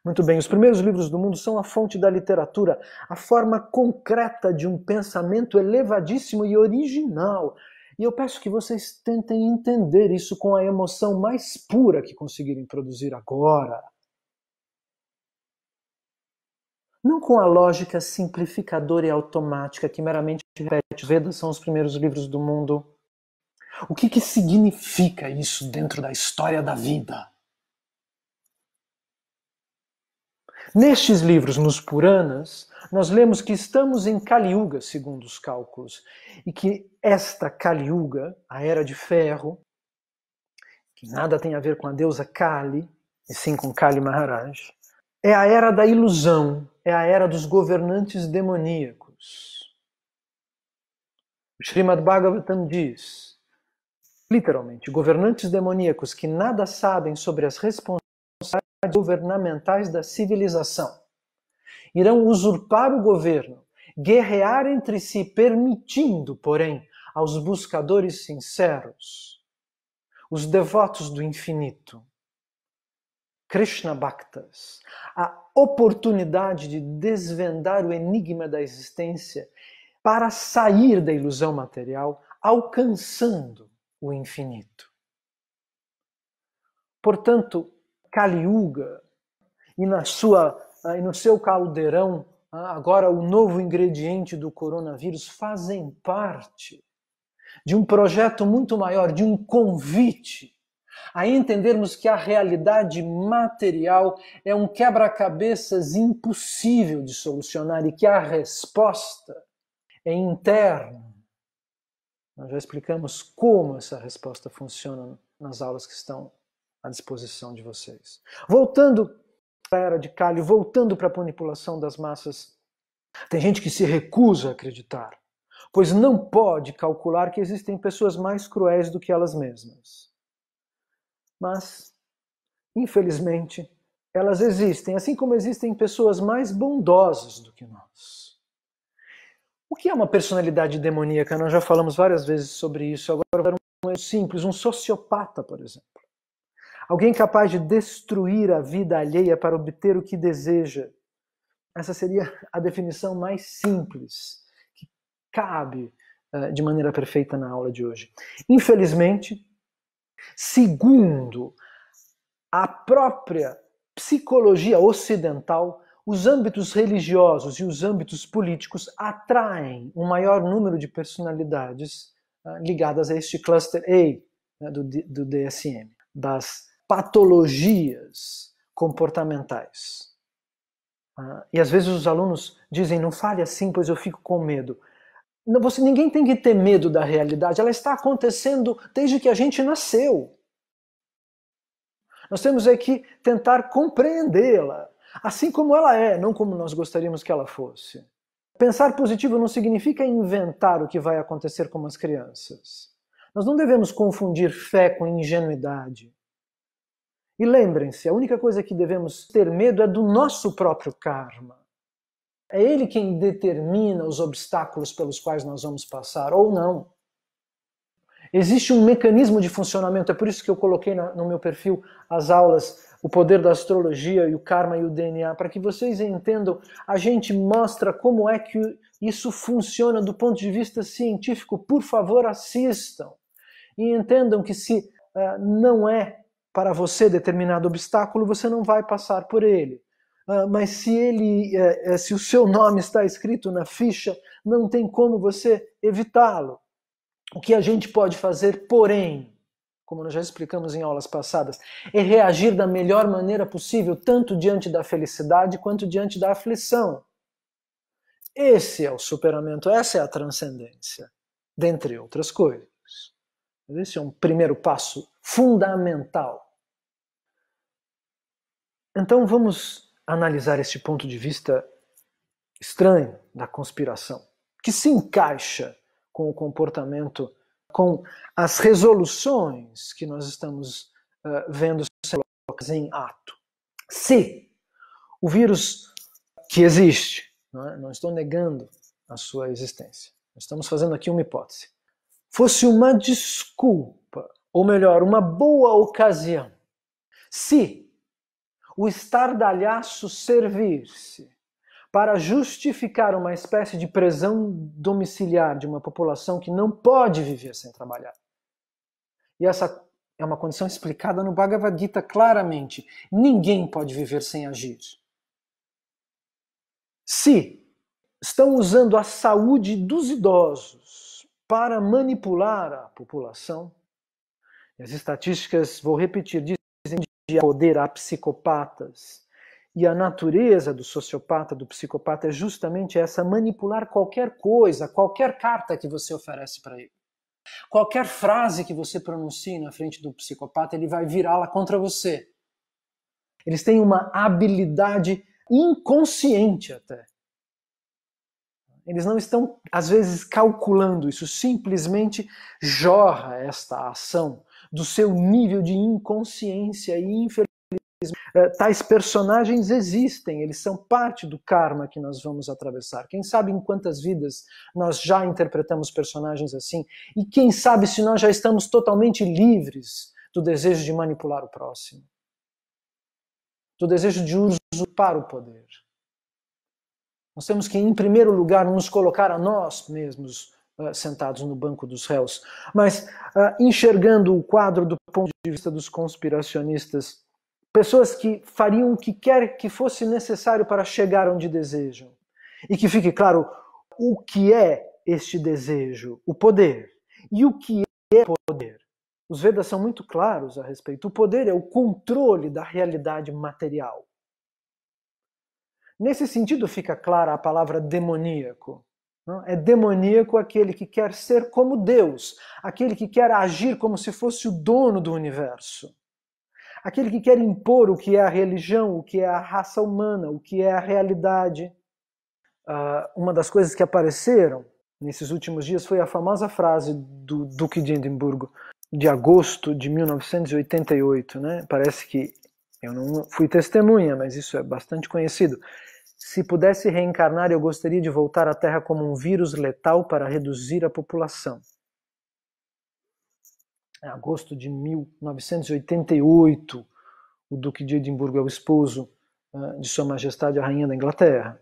Muito bem, os primeiros livros do mundo são a fonte da literatura, a forma concreta de um pensamento elevadíssimo e original. E eu peço que vocês tentem entender isso com a emoção mais pura que conseguirem produzir agora. Não com a lógica simplificadora e automática que meramente repete. Os Vedas são os primeiros livros do mundo. O que significa isso dentro da história da vida? Nestes livros, nos Puranas, nós lemos que estamos em Kali Yuga, segundo os cálculos, e que esta Kali Yuga, a Era de Ferro, que nada tem a ver com a deusa Kali, e sim com Kali Maharaj, é a Era da ilusão, é a Era dos governantes demoníacos. O Srimad Bhagavatam diz, literalmente, governantes demoníacos que nada sabem sobre as responsabilidades governamentais da civilização irão usurpar o governo, guerrear entre si, permitindo, porém, aos buscadores sinceros, os devotos do infinito, Krishna Bhaktas, a oportunidade de desvendar o enigma da existência para sair da ilusão material, alcançando o infinito. Portanto, Kali Yuga e no seu caldeirão, agora o novo ingrediente do coronavírus, fazem parte de um projeto muito maior, de um convite a entendermos que a realidade material é um quebra-cabeças impossível de solucionar e que a resposta é interna. Nós já explicamos como essa resposta funciona nas aulas que estão à disposição de vocês. Voltando para a Era de Kali, voltando para a manipulação das massas, tem gente que se recusa a acreditar, pois não pode calcular que existem pessoas mais cruéis do que elas mesmas. Mas, infelizmente, elas existem, assim como existem pessoas mais bondosas do que nós. O que é uma personalidade demoníaca? Nós já falamos várias vezes sobre isso. Agora, um simples, um sociopata, por exemplo. Alguém capaz de destruir a vida alheia para obter o que deseja. Essa seria a definição mais simples que cabe de maneira perfeita na aula de hoje. Infelizmente, segundo a própria psicologia ocidental, os âmbitos religiosos e os âmbitos políticos atraem um maior número de personalidades ligadas a este cluster A, do DSM, das patologias comportamentais. E às vezes os alunos dizem, não fale assim, pois eu fico com medo. Ninguém tem que ter medo da realidade, ela está acontecendo desde que a gente nasceu. Nós temos que tentar compreendê-la, assim como ela é, não como nós gostaríamos que ela fosse. Pensar positivo não significa inventar o que vai acontecer com as crianças. Nós não devemos confundir fé com ingenuidade. E lembrem-se, a única coisa que devemos ter medo é do nosso próprio karma. É ele quem determina os obstáculos pelos quais nós vamos passar, ou não. Existe um mecanismo de funcionamento, é por isso que eu coloquei no meu perfil as aulas, o poder da astrologia e o karma e o DNA, para que vocês entendam, a gente mostra como é que isso funciona do ponto de vista científico. Por favor, assistam. E entendam que se não é para você determinado obstáculo, você não vai passar por ele. Mas se o seu nome está escrito na ficha, não tem como você evitá-lo. O que a gente pode fazer, porém, como nós já explicamos em aulas passadas, é reagir da melhor maneira possível, tanto diante da felicidade quanto diante da aflição. Esse é o superamento, essa é a transcendência, dentre outras coisas. Esse é um primeiro passo fundamental. Então vamos analisar este ponto de vista estranho da conspiração, que se encaixa com o comportamento, com as resoluções que nós estamos vendo em ato. Se o vírus que existe, não estou negando a sua existência, estamos fazendo aqui uma hipótese, fosse uma desculpa, ou melhor, uma boa ocasião, se o estardalhaço servir-se para justificar uma espécie de prisão domiciliar de uma população que não pode viver sem trabalhar. E essa é uma condição explicada no Bhagavad Gita claramente. Ninguém pode viver sem agir. Se estão usando a saúde dos idosos para manipular a população, as estatísticas, vou repetir, dizem de poder a psicopatas, e a natureza do sociopata, do psicopata, é justamente essa, manipular qualquer coisa, qualquer carta que você oferece para ele. Qualquer frase que você pronuncie na frente do psicopata, ele vai virá-la contra você. Eles têm uma habilidade inconsciente até. Eles não estão, às vezes, calculando isso, simplesmente jorra esta ação do seu nível de inconsciência e infelicidade. Tais personagens existem, eles são parte do karma que nós vamos atravessar. Quem sabe em quantas vidas nós já interpretamos personagens assim, e quem sabe se nós já estamos totalmente livres do desejo de manipular o próximo, do desejo de usurpar o poder. Nós temos que, em primeiro lugar, nos colocar a nós mesmos sentados no banco dos réus, mas enxergando o quadro do ponto de vista dos conspiracionistas, pessoas que fariam o que quer que fosse necessário para chegar onde desejam. E que fique claro o que é este desejo, o poder. E o que é poder? Os Vedas são muito claros a respeito. O poder é o controle da realidade material. Nesse sentido fica clara a palavra demoníaco. É demoníaco aquele que quer ser como Deus, aquele que quer agir como se fosse o dono do universo. Aquele que quer impor o que é a religião, o que é a raça humana, o que é a realidade. Uma das coisas que apareceram nesses últimos dias foi a famosa frase do Duque de Edimburgo, de agosto de 1988. Né? Parece que eu não fui testemunha, mas isso é bastante conhecido. Se pudesse reencarnar, eu gostaria de voltar à Terra como um vírus letal para reduzir a população. Em agosto de 1988, o Duque de Edimburgo é o esposo de Sua Majestade a Rainha da Inglaterra.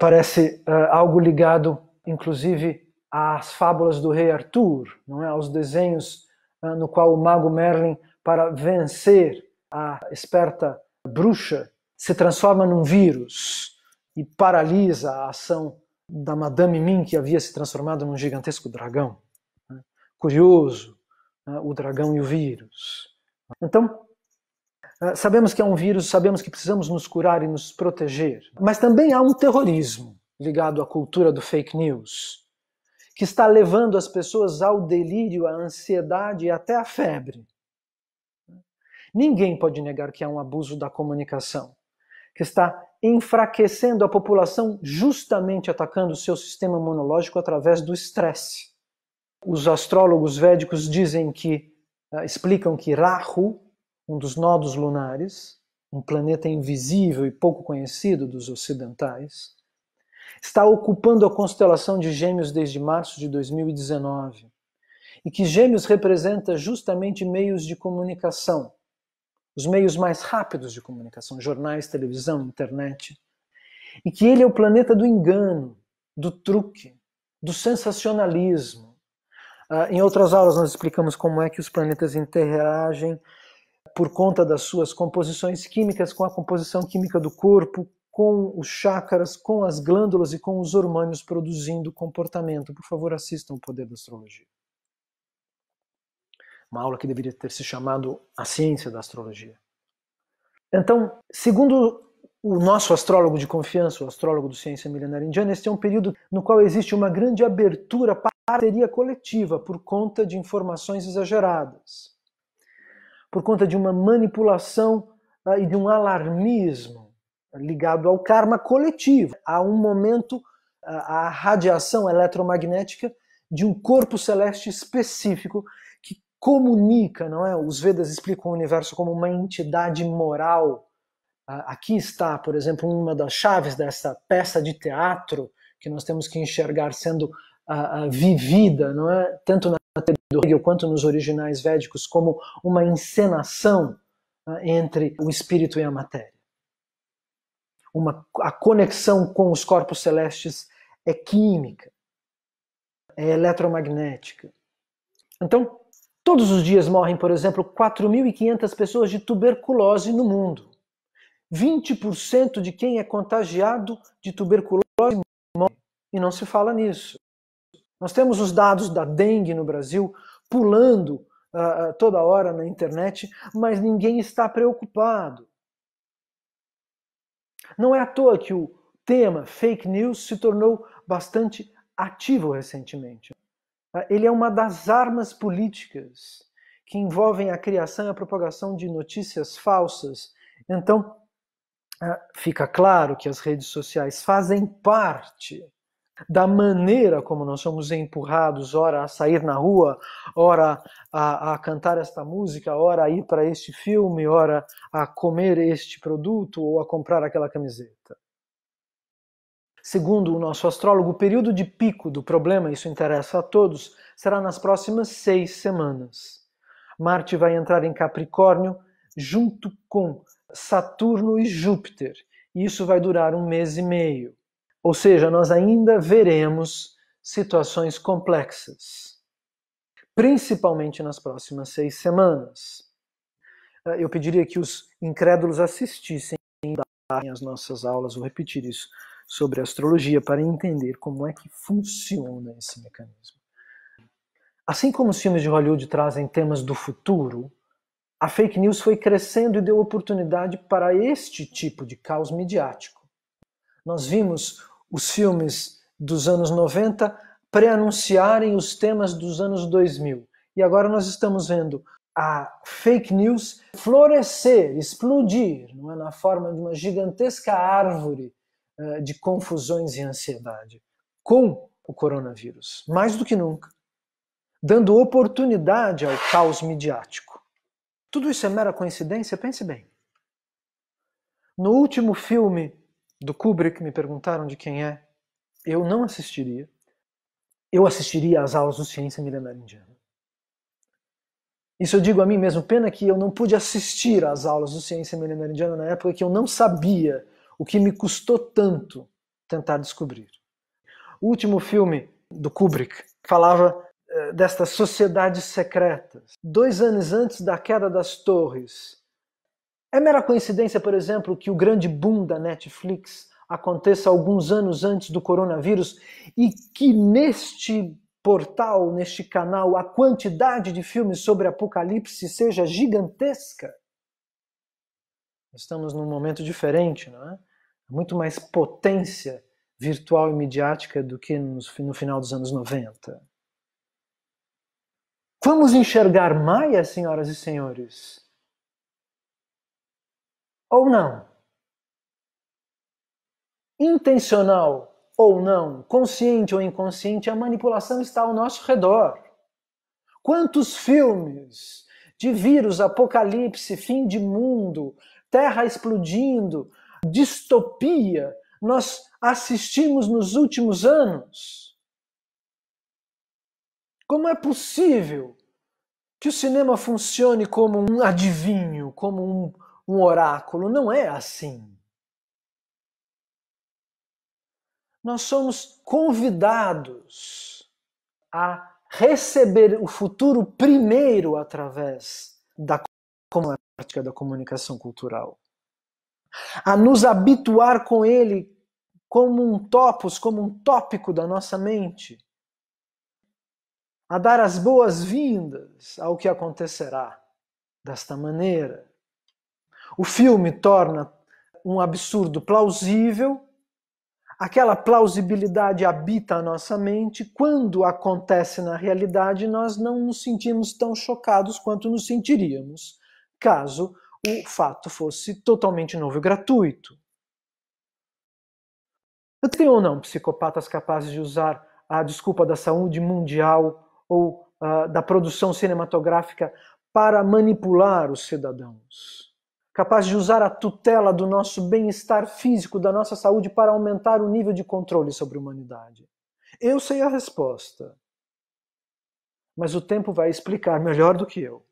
Parece algo ligado, inclusive, às fábulas do Rei Arthur, não é? Aos desenhos no qual o mago Merlin, para vencer a esperta bruxa, se transforma num vírus e paralisa a ação da Madame Mim, que havia se transformado num gigantesco dragão. Curioso, o dragão e o vírus. Então, sabemos que é um vírus, sabemos que precisamos nos curar e nos proteger, mas também há um terrorismo ligado à cultura do fake news, que está levando as pessoas ao delírio, à ansiedade e até à febre. Ninguém pode negar que há um abuso da comunicação, que está enfraquecendo a população, justamente atacando o seu sistema imunológico através do estresse. Os astrólogos védicos dizem que, explicam que Rahu, um dos nodos lunares, um planeta invisível e pouco conhecido dos ocidentais, está ocupando a constelação de Gêmeos desde março de 2019. E que Gêmeos representa justamente meios de comunicação, os meios mais rápidos de comunicação, jornais, televisão, internet. E que ele é o planeta do engano, do truque, do sensacionalismo. Em outras aulas nós explicamos como é que os planetas interagem por conta das suas composições químicas com a composição química do corpo, com os chakras, com as glândulas e com os hormônios produzindo comportamento. Por favor, assistam o Poder da Astrologia. Uma aula que deveria ter se chamado A Ciência da Astrologia. Então, segundo o nosso astrólogo de confiança, o astrólogo do Ciência Milenária Indiana, este é um período no qual existe uma grande abertura para a histeria coletiva por conta de informações exageradas, por conta de uma manipulação e de um alarmismo ligado ao karma coletivo. Há um momento, a radiação eletromagnética de um corpo celeste específico que comunica, não é? Os Vedas explicam o universo como uma entidade moral. Aqui está, por exemplo, uma das chaves dessa peça de teatro que nós temos que enxergar sendo vivida, não é? Tanto na teoria do Hegel quanto nos originais védicos, como uma encenação entre o espírito e a matéria. A conexão com os corpos celestes é química, é eletromagnética. Então, todos os dias morrem, por exemplo, 4.500 pessoas de tuberculose no mundo. 20% de quem é contagiado de tuberculose morre, e não se fala nisso. Nós temos os dados da dengue no Brasil pulando toda hora na internet, mas ninguém está preocupado. Não é à toa que o tema fake news se tornou bastante ativo recentemente. Ele é uma das armas políticas que envolvem a criação e a propagação de notícias falsas. Então, fica claro que as redes sociais fazem parte da maneira como nós somos empurrados, ora a sair na rua, ora a cantar esta música, ora a ir para este filme, ora a comer este produto ou a comprar aquela camiseta. Segundo o nosso astrólogo, o período de pico do problema, isso interessa a todos, será nas próximas 6 semanas. Marte vai entrar em Capricórnio junto com Saturno e Júpiter. E isso vai durar 1 mês e meio. Ou seja, nós ainda veremos situações complexas, principalmente nas próximas 6 semanas. Eu pediria que os incrédulos assistissem às nossas aulas, vou repetir isso, sobre astrologia, para entender como é que funciona esse mecanismo. Assim como os filmes de Hollywood trazem temas do futuro, a fake news foi crescendo e deu oportunidade para este tipo de caos midiático. Nós vimos os filmes dos anos 90 pré-anunciarem os temas dos anos 2000. E agora nós estamos vendo a fake news florescer, explodir, não é? Na forma de uma gigantesca árvore de confusões e ansiedade, com o coronavírus, mais do que nunca, dando oportunidade ao caos midiático. Tudo isso é mera coincidência? Pense bem. No último filme do Kubrick, me perguntaram de quem é, eu não assistiria. Eu assistiria às aulas do Ciência Milenária Indiana. Isso eu digo a mim mesmo, pena que eu não pude assistir às aulas do Ciência Milenária Indiana na época que eu não sabia o que me custou tanto tentar descobrir. O último filme do Kubrick falava destas sociedades secretas. 2 anos antes da queda das torres, É mera coincidência, por exemplo, que o grande boom da Netflix aconteça alguns anos antes do coronavírus e que neste portal, neste canal, a quantidade de filmes sobre apocalipse seja gigantesca? Estamos num momento diferente, não é? Muito mais potência virtual e midiática do que no final dos anos 90. Vamos enxergar Maia, senhoras e senhores? Ou não? Intencional ou não, consciente ou inconsciente, a manipulação está ao nosso redor. Quantos filmes de vírus, apocalipse, fim de mundo, terra explodindo, distopia, nós assistimos nos últimos anos? Como é possível que o cinema funcione como um adivinho, como um oráculo? Não é assim. Nós somos convidados a receber o futuro primeiro através da prática da comunicação cultural. A nos habituar com ele como um topos, como um tópico da nossa mente. A dar as boas-vindas ao que acontecerá desta maneira. O filme torna um absurdo plausível. Aquela plausibilidade habita a nossa mente. Quando acontece na realidade, nós não nos sentimos tão chocados quanto nos sentiríamos caso o fato fosse totalmente novo e gratuito. Tem ou não psicopatas capazes de usar a desculpa da saúde mundial ou da produção cinematográfica para manipular os cidadãos? Capaz de usar a tutela do nosso bem-estar físico, da nossa saúde, para aumentar o nível de controle sobre a humanidade? Eu sei a resposta, mas o tempo vai explicar melhor do que eu.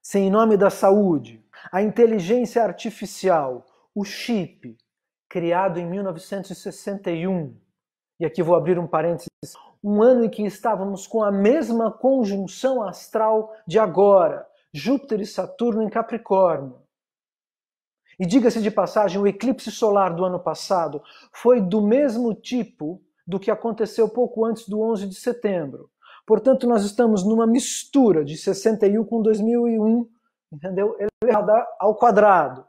Se em nome da saúde, a inteligência artificial, o chip, criado em 1961, e aqui vou abrir um parênteses, um ano em que estávamos com a mesma conjunção astral de agora, Júpiter e Saturno em Capricórnio. E diga-se de passagem, o eclipse solar do ano passado foi do mesmo tipo do que aconteceu pouco antes do 11 de setembro. Portanto, nós estamos numa mistura de 61 com 2001, entendeu? Elevada ao quadrado,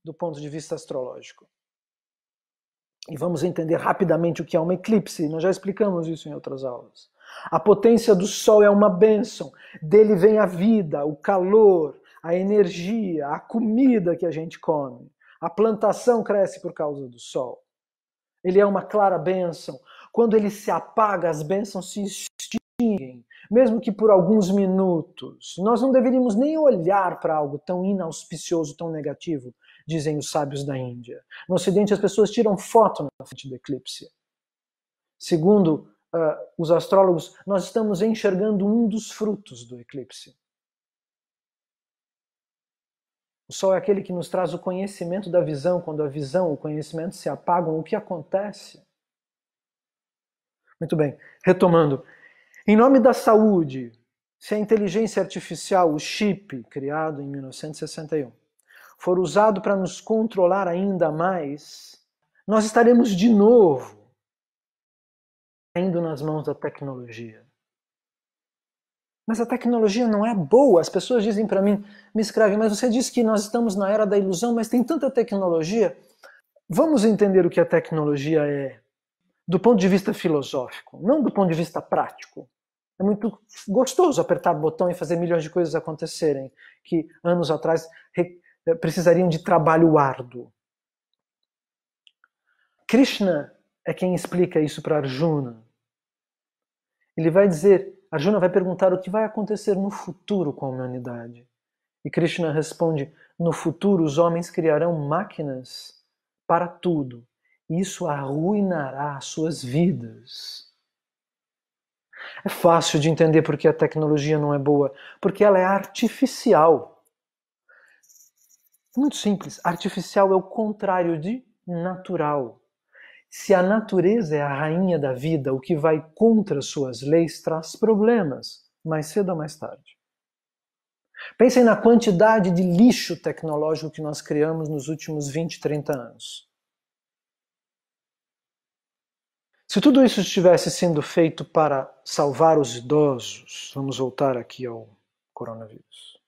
do ponto de vista astrológico. E vamos entender rapidamente o que é um eclipse. Nós já explicamos isso em outras aulas. A potência do Sol é uma bênção. Dele vem a vida, o calor, a energia, a comida que a gente come. A plantação cresce por causa do Sol. Ele é uma clara bênção. Quando ele se apaga, as bênçãos se extinguem, mesmo que por alguns minutos. Nós não deveríamos nem olhar para algo tão inauspicioso, tão negativo, dizem os sábios da Índia. No Ocidente, as pessoas tiram foto na frente do eclipse. Segundo os astrólogos, nós estamos enxergando um dos frutos do eclipse. O Sol é aquele que nos traz o conhecimento da visão. Quando a visão, o conhecimento se apagam, o que acontece? Muito bem, retomando. Em nome da saúde, se a inteligência artificial, o chip, criado em 1961, for usado para nos controlar ainda mais, nós estaremos de novo caindo nas mãos da tecnologia. Mas a tecnologia não é boa. As pessoas dizem para mim, me escrevem, mas você disse que nós estamos na era da ilusão, mas tem tanta tecnologia. Vamos entender o que a tecnologia é do ponto de vista filosófico, não do ponto de vista prático. É muito gostoso apertar botão e fazer milhões de coisas acontecerem, que anos atrás precisariam de trabalho árduo. Krishna é quem explica isso para Arjuna. Ele vai dizer, Arjuna vai perguntar o que vai acontecer no futuro com a humanidade. E Krishna responde, no futuro os homens criarão máquinas para tudo. E isso arruinará as suas vidas. É fácil de entender porque a tecnologia não é boa, porque ela é artificial. Muito simples, artificial é o contrário de natural. Se a natureza é a rainha da vida, o que vai contra suas leis traz problemas, mais cedo ou mais tarde. Pensem na quantidade de lixo tecnológico que nós criamos nos últimos 20, 30 anos. Se tudo isso estivesse sendo feito para salvar os idosos, vamos voltar aqui ao coronavírus,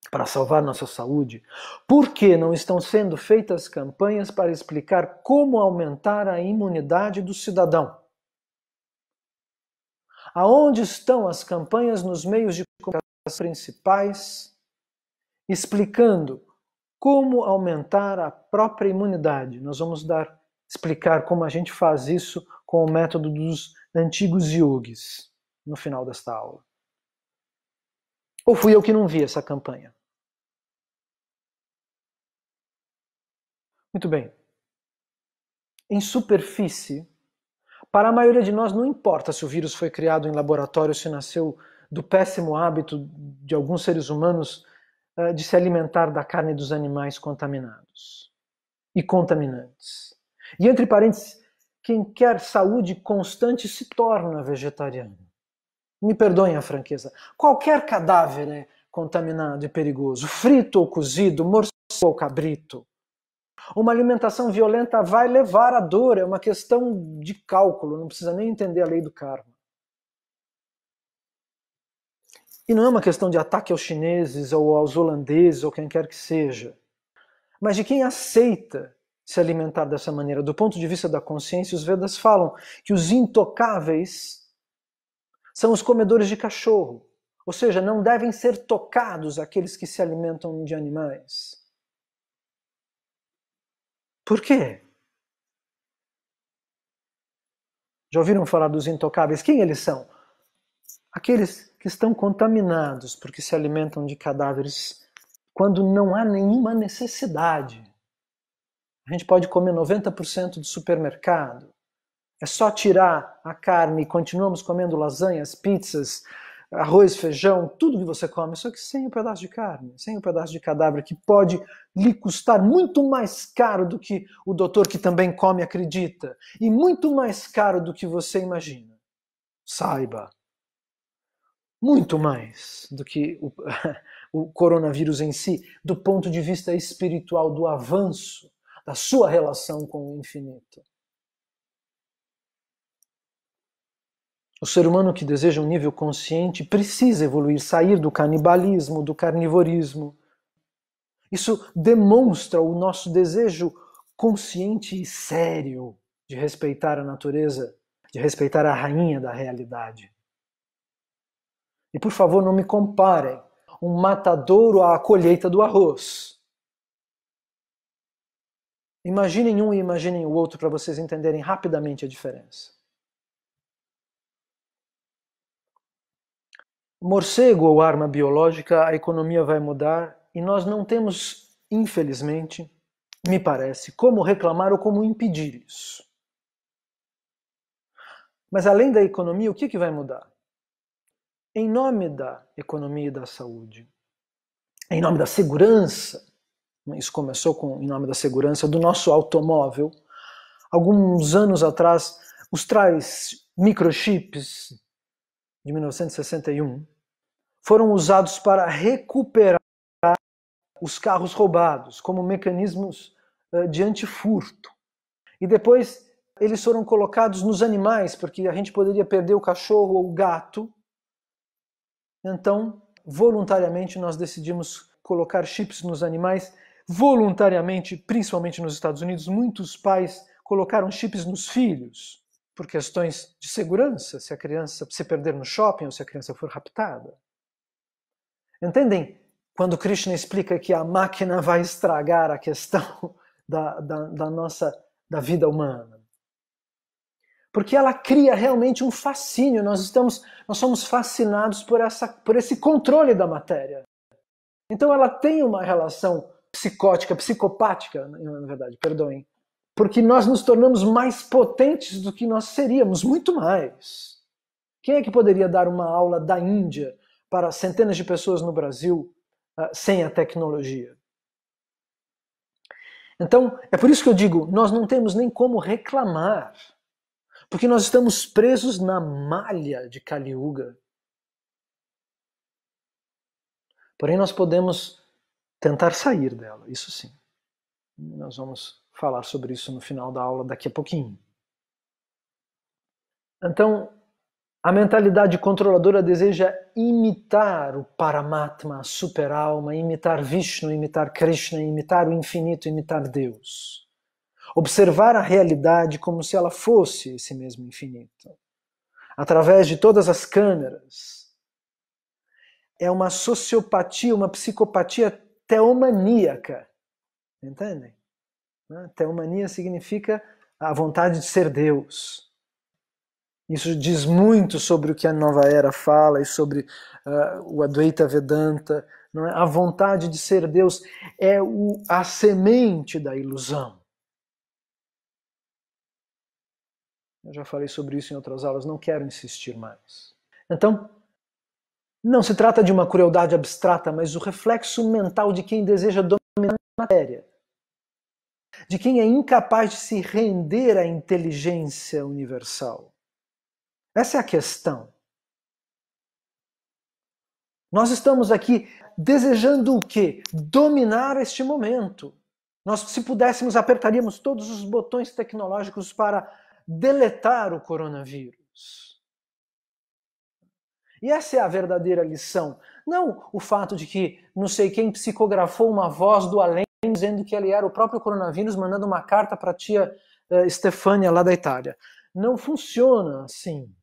para salvar nossa saúde, por que não estão sendo feitas campanhas para explicar como aumentar a imunidade do cidadão? Aonde estão as campanhas nos meios de comunicação principais explicando como aumentar a própria imunidade? Nós vamos explicar como a gente faz isso com o método dos antigos yogis no final desta aula. Ou fui eu que não vi essa campanha? Muito bem. Em superfície, para a maioria de nós não importa se o vírus foi criado em laboratório, se nasceu do péssimo hábito de alguns seres humanos de se alimentar da carne dos animais contaminados e contaminantes. E entre parênteses, quem quer saúde constante se torna vegetariano. Me perdoem a franqueza. Qualquer cadáver é contaminado e perigoso, frito ou cozido, morcego ou cabrito. Uma alimentação violenta vai levar à dor, é uma questão de cálculo, não precisa nem entender a lei do karma. E não é uma questão de ataque aos chineses ou aos holandeses ou quem quer que seja, mas de quem aceita se alimentar dessa maneira. Do ponto de vista da consciência, os Vedas falam que os intocáveis são os comedores de cachorro, ou seja, não devem ser tocados aqueles que se alimentam de animais. Por quê? Já ouviram falar dos intocáveis? Quem eles são? Aqueles que estão contaminados porque se alimentam de cadáveres quando não há nenhuma necessidade. A gente pode comer 90% do supermercado. É só tirar a carne e continuamos comendo lasanhas, pizzas, arroz, feijão, tudo que você come, só que sem o pedaço de carne, sem o pedaço de cadáver, que pode lhe custar muito mais caro do que o doutor que também come acredita, e muito mais caro do que você imagina. Saiba, muito mais do que o coronavírus em si, do ponto de vista espiritual, do avanço da sua relação com o infinito. O ser humano que deseja um nível consciente precisa evoluir, sair do canibalismo, do carnivorismo. Isso demonstra o nosso desejo consciente e sério de respeitar a natureza, de respeitar a rainha da realidade. E por favor, não me comparem um matadouro à colheita do arroz. Imaginem um e imaginem o outro para vocês entenderem rapidamente a diferença. Morcego ou arma biológica, a economia vai mudar e nós não temos, infelizmente, me parece, como reclamar ou como impedir isso. Mas além da economia, o que vai mudar? Em nome da economia e da saúde, em nome da segurança, isso começou em nome da segurança do nosso automóvel, alguns anos atrás, os tais microchips de 1961 foram usados para recuperar os carros roubados como mecanismos de antifurto. E depois eles foram colocados nos animais, porque a gente poderia perder o cachorro ou o gato. Então, voluntariamente, nós decidimos colocar chips nos animais. Voluntariamente, principalmente nos Estados Unidos, muitos pais colocaram chips nos filhos, por questões de segurança, se a criança se perder no shopping ou se a criança for raptada. Entendem? Quando Krishna explica que a máquina vai estragar a questão da vida humana. Porque ela cria realmente um fascínio, nós somos fascinados por esse controle da matéria. Então ela tem uma relação psicótica, psicopática, na verdade, perdoem, porque nós nos tornamos mais potentes do que nós seríamos, muito mais. Quem é que poderia dar uma aula da Índia para centenas de pessoas no Brasil sem a tecnologia? Então, é por isso que eu digo, nós não temos nem como reclamar, porque nós estamos presos na malha de Kali Yuga. Porém, nós podemos tentar sair dela, isso sim. Nós vamos falar sobre isso no final da aula daqui a pouquinho. Então, a mentalidade controladora deseja imitar o Paramatma, a super-alma, imitar Vishnu, imitar Krishna, imitar o infinito, imitar Deus. Observar a realidade como se ela fosse esse mesmo infinito. Através de todas as câmeras. É uma sociopatia, uma psicopatia teomaníaca. Entendem? Teomania significa a vontade de ser Deus. Isso diz muito sobre o que a Nova Era fala e sobre o Advaita Vedanta. Não é? A vontade de ser Deus é a semente da ilusão. Eu já falei sobre isso em outras aulas, não quero insistir mais. Então, não se trata de uma crueldade abstrata, mas o reflexo mental de quem deseja dominar a matéria. De quem é incapaz de se render à inteligência universal. Essa é a questão. Nós estamos aqui desejando o quê? Dominar este momento. Nós, se pudéssemos, apertaríamos todos os botões tecnológicos para deletar o coronavírus. E essa é a verdadeira lição. Não o fato de que não sei quem psicografou uma voz do além dizendo que ele era o próprio coronavírus, mandando uma carta para a tia Stefânia lá da Itália. Não funciona assim.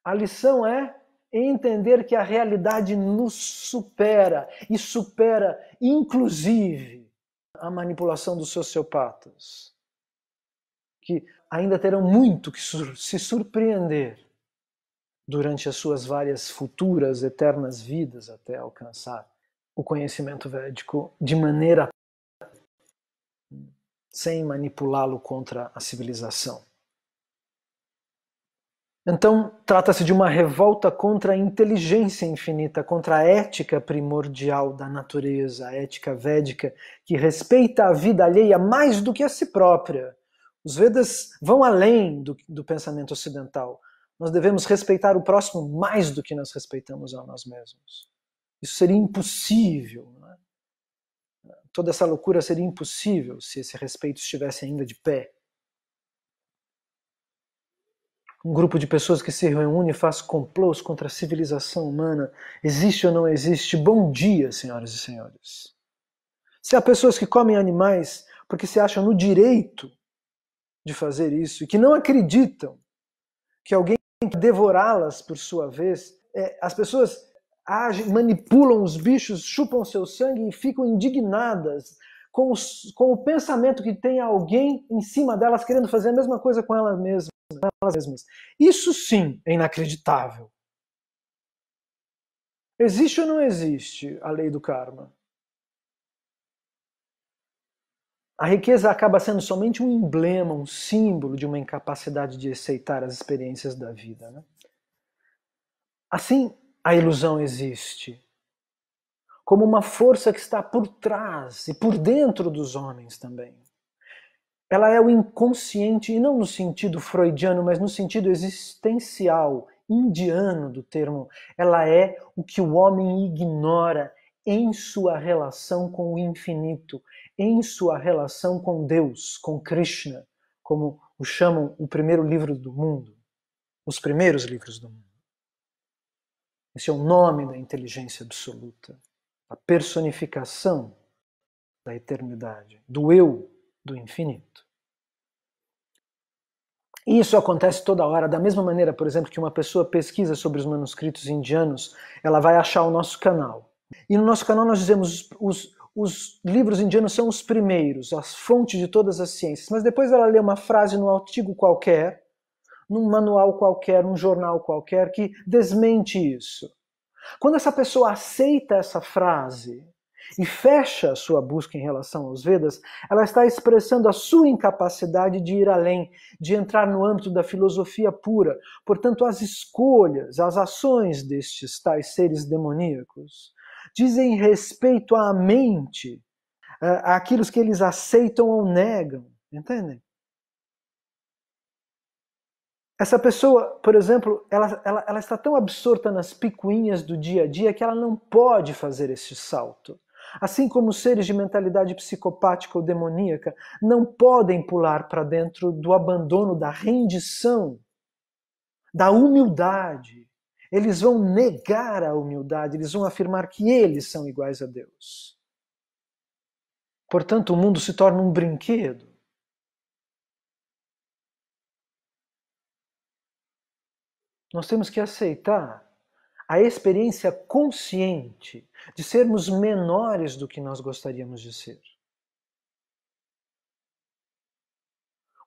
A lição é entender que a realidade nos supera e supera, inclusive, a manipulação dos sociopatas, que ainda terão muito que se surpreender durante as suas várias futuras, eternas vidas até alcançar o conhecimento védico de maneira sem manipulá-lo contra a civilização. Então, trata-se de uma revolta contra a inteligência infinita, contra a ética primordial da natureza, a ética védica, que respeita a vida alheia mais do que a si própria. Os Vedas vão além do pensamento ocidental. Nós devemos respeitar o próximo mais do que nós respeitamos a nós mesmos. Isso seria impossível. Não é? Toda essa loucura seria impossível se esse respeito estivesse ainda de pé. Um grupo de pessoas que se reúne e faz complôs contra a civilização humana. Existe ou não existe? Bom dia, senhoras e senhores. Se há pessoas que comem animais porque se acham no direito de fazer isso e que não acreditam que alguém tem que devorá-las por sua vez, as pessoas manipulam os bichos, chupam seu sangue e ficam indignadas com o pensamento que tem alguém em cima delas querendo fazer a mesma coisa com elas mesmas. Isso sim é inacreditável. Existe ou não existe a lei do karma? A riqueza acaba sendo somente um emblema, um símbolo de uma incapacidade de aceitar as experiências da vida. Né? Assim, a ilusão existe como uma força que está por trás e por dentro dos homens também. Ela é o inconsciente, e não no sentido freudiano, mas no sentido existencial, indiano do termo. Ela é o que o homem ignora em sua relação com o infinito, em sua relação com Deus, com Krishna, como o chamam o primeiro livro do mundo, os primeiros livros do mundo. Esse é o nome da inteligência absoluta, a personificação da eternidade, do eu do infinito. E isso acontece toda hora, da mesma maneira, por exemplo, que uma pessoa pesquisa sobre os manuscritos indianos, ela vai achar o nosso canal. E no nosso canal nós dizemos os livros indianos são os primeiros, as fontes de todas as ciências. Mas depois ela lê uma frase num artigo qualquer, num manual qualquer, num jornal qualquer, que desmente isso. Quando essa pessoa aceita essa frase e fecha a sua busca em relação aos Vedas, ela está expressando a sua incapacidade de ir além, de entrar no âmbito da filosofia pura. Portanto, as escolhas, as ações destes tais seres demoníacos dizem respeito à mente, àquilo que eles aceitam ou negam. Entendem? Essa pessoa, por exemplo, ela está tão absorta nas picuinhas do dia a dia que ela não pode fazer esse salto. Assim como os seres de mentalidade psicopática ou demoníaca não podem pular para dentro do abandono, da rendição, da humildade. Eles vão negar a humildade, eles vão afirmar que eles são iguais a Deus. Portanto, o mundo se torna um brinquedo. Nós temos que aceitar a experiência consciente de sermos menores do que nós gostaríamos de ser.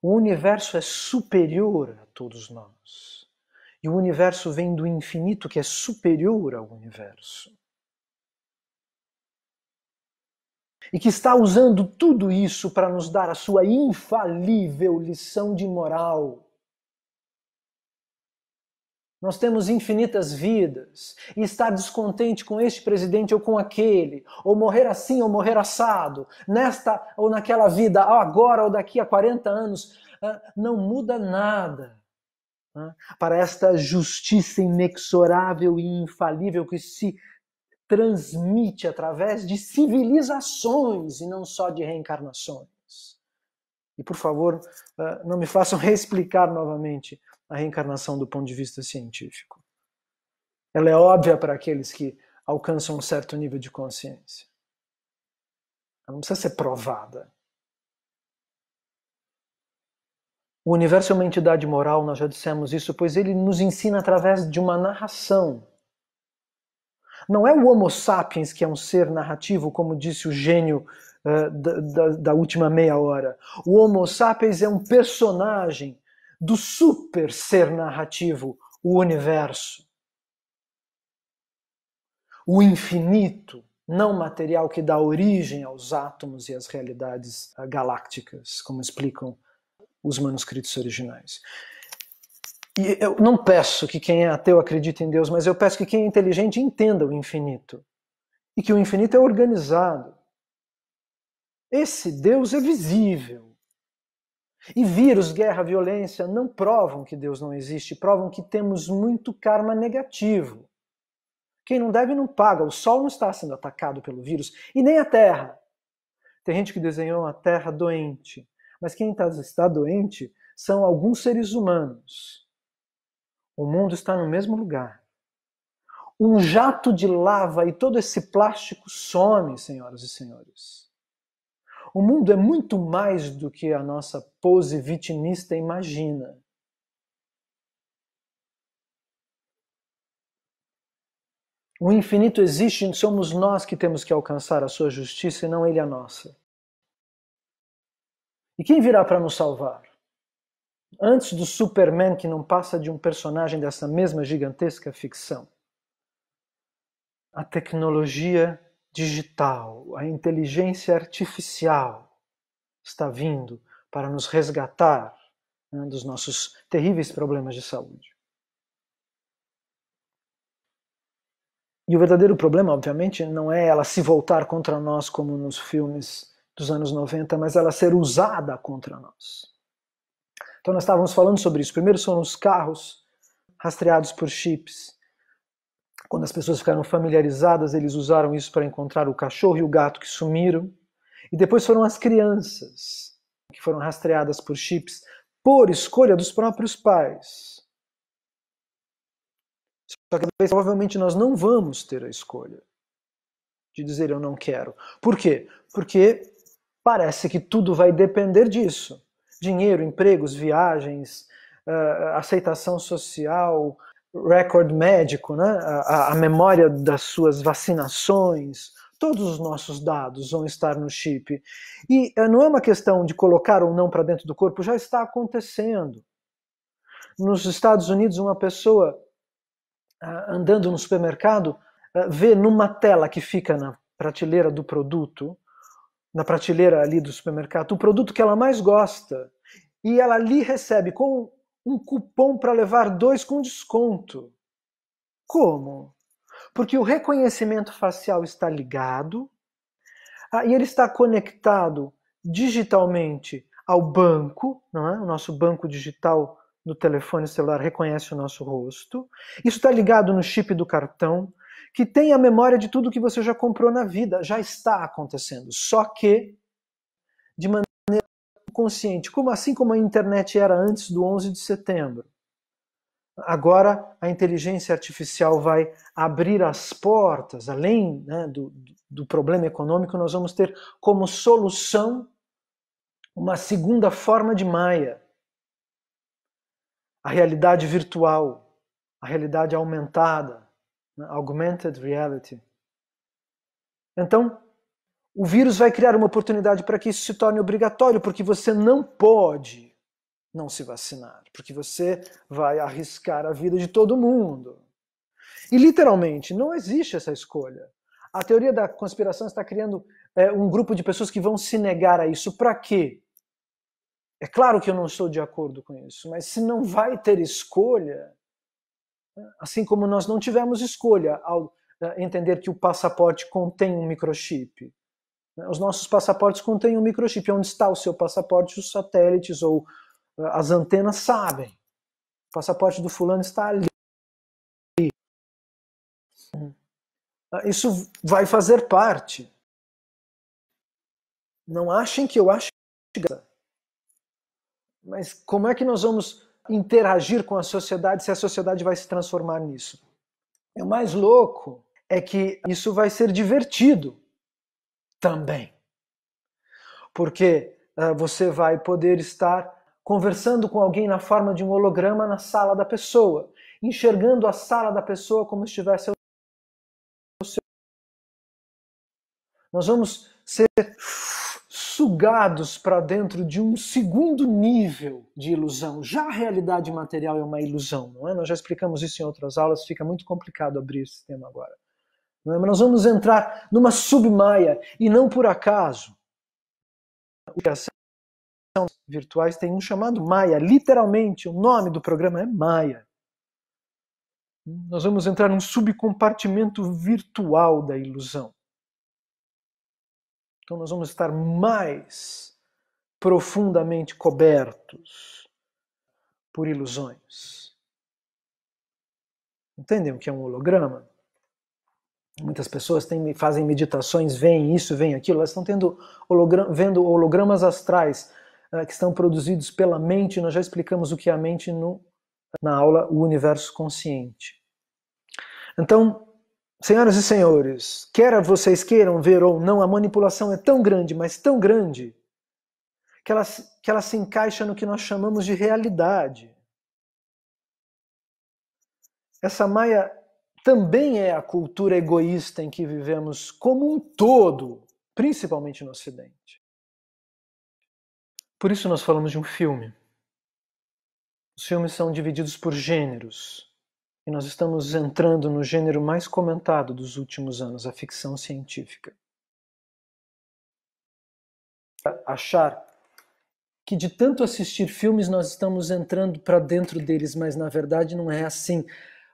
O universo é superior a todos nós. E o universo vem do infinito, que é superior ao universo. E que está usando tudo isso para nos dar a sua infalível lição de moral. Nós temos infinitas vidas, e estar descontente com este presidente ou com aquele, ou morrer assim ou morrer assado, nesta ou naquela vida, agora ou daqui a 40 anos, não muda nada para esta justiça inexorável e infalível que se transmite através de civilizações e não só de reencarnações. E por favor, não me façam reexplicar novamente a reencarnação do ponto de vista científico. Ela é óbvia para aqueles que alcançam um certo nível de consciência. Ela não precisa ser provada. O universo é uma entidade moral, nós já dissemos isso, pois ele nos ensina através de uma narração. Não é o Homo sapiens que é um ser narrativo, como disse o gênio da última meia hora. O Homo sapiens é um personagem do super ser narrativo, o universo. O infinito, não material que dá origem aos átomos e às realidades galácticas, como explicam os manuscritos originais. E eu não peço que quem é ateu acredite em Deus, mas eu peço que quem é inteligente entenda o infinito. E que o infinito é organizado. Esse Deus é visível. E vírus, guerra, violência não provam que Deus não existe, provam que temos muito karma negativo. Quem não deve não paga. O Sol não está sendo atacado pelo vírus, e nem a Terra. Tem gente que desenhou a Terra doente, mas quem está doente são alguns seres humanos. O mundo está no mesmo lugar. Um jato de lava e todo esse plástico some, senhoras e senhores. O mundo é muito mais do que a nossa pose vitimista imagina. O infinito existe e somos nós que temos que alcançar a sua justiça e não ele a nossa. E quem virá para nos salvar? Antes do Superman, que não passa de um personagem dessa mesma gigantesca ficção. A tecnologia digital, a inteligência artificial está vindo para nos resgatar dos nossos terríveis problemas de saúde. E o verdadeiro problema, obviamente, não é ela se voltar contra nós como nos filmes dos anos 90, mas ela ser usada contra nós. Então nós estávamos falando sobre isso. Primeiro foram os carros rastreados por chips. Quando as pessoas ficaram familiarizadas, eles usaram isso para encontrar o cachorro e o gato que sumiram. E depois foram as crianças, que foram rastreadas por chips por escolha dos próprios pais. Só que provavelmente nós não vamos ter a escolha de dizer eu não quero. Por quê? Porque parece que tudo vai depender disso. Dinheiro, empregos, viagens, aceitação social, recorde médico, né? A memória das suas vacinações, todos os nossos dados vão estar no chip. E não é uma questão de colocar ou não para dentro do corpo, já está acontecendo. Nos Estados Unidos, uma pessoa andando no supermercado vê numa tela que fica na prateleira do produto, na prateleira ali do supermercado, o produto que ela mais gosta, e ela ali recebe com um cupom para levar 2 com desconto. Como? Porque o reconhecimento facial está ligado e ele está conectado digitalmente ao banco, não é? O nosso banco digital do telefone celular reconhece o nosso rosto. Isso está ligado no chip do cartão, que tem a memória de tudo que você já comprou na vida. Já está acontecendo. Só que de maneira consciente. Assim como a internet era antes do 11 de setembro. Agora a inteligência artificial vai abrir as portas, além, né, do problema econômico, nós vamos ter como solução uma segunda forma de Maia. A realidade virtual, a realidade aumentada, né, augmented reality. Então, o vírus vai criar uma oportunidade para que isso se torne obrigatório, porque você não pode não se vacinar, porque você vai arriscar a vida de todo mundo. E literalmente, não existe essa escolha. A teoria da conspiração está criando um grupo de pessoas que vão se negar a isso. Para quê? É claro que eu não estou de acordo com isso, mas se não vai ter escolha, assim como nós não tivemos escolha ao entender que o passaporte contém um microchip. Os nossos passaportes contêm um microchip. Onde está o seu passaporte? Os satélites ou as antenas sabem. O passaporte do fulano está ali. Isso vai fazer parte. Não achem que eu acho. Mas como é que nós vamos interagir com a sociedade se a sociedade vai se transformar nisso? O mais louco é que isso vai ser divertido também. Porque você vai poder estar conversando com alguém na forma de um holograma na sala da pessoa, enxergando a sala da pessoa como se estivesse ao seu. Nós vamos ser sugados para dentro de um segundo nível de ilusão. Já a realidade material é uma ilusão, não é? Nós já explicamos isso em outras aulas, fica muito complicado abrir esse tema agora. Não é? Mas nós vamos entrar numa submaia, e não por acaso. Virtuais tem um chamado Maia, literalmente, o nome do programa é Maia. Nós vamos entrar num subcompartimento virtual da ilusão. Então nós vamos estar mais profundamente cobertos por ilusões. Entendem o que é um holograma? Muitas pessoas fazem meditações, veem isso, veem aquilo, elas estão vendo hologramas astrais que estão produzidos pela mente. Nós já explicamos o que é a mente na aula O Universo Consciente. Então, senhoras e senhores, quer vocês queiram ver ou não, a manipulação é tão grande, mas tão grande, que ela se encaixa no que nós chamamos de realidade. Essa Maia também é a cultura egoísta em que vivemos como um todo, principalmente no Ocidente. Por isso nós falamos de um filme. Os filmes são divididos por gêneros. E nós estamos entrando no gênero mais comentado dos últimos anos, a ficção científica. Achar que de tanto assistir filmes nós estamos entrando para dentro deles, mas na verdade não é assim.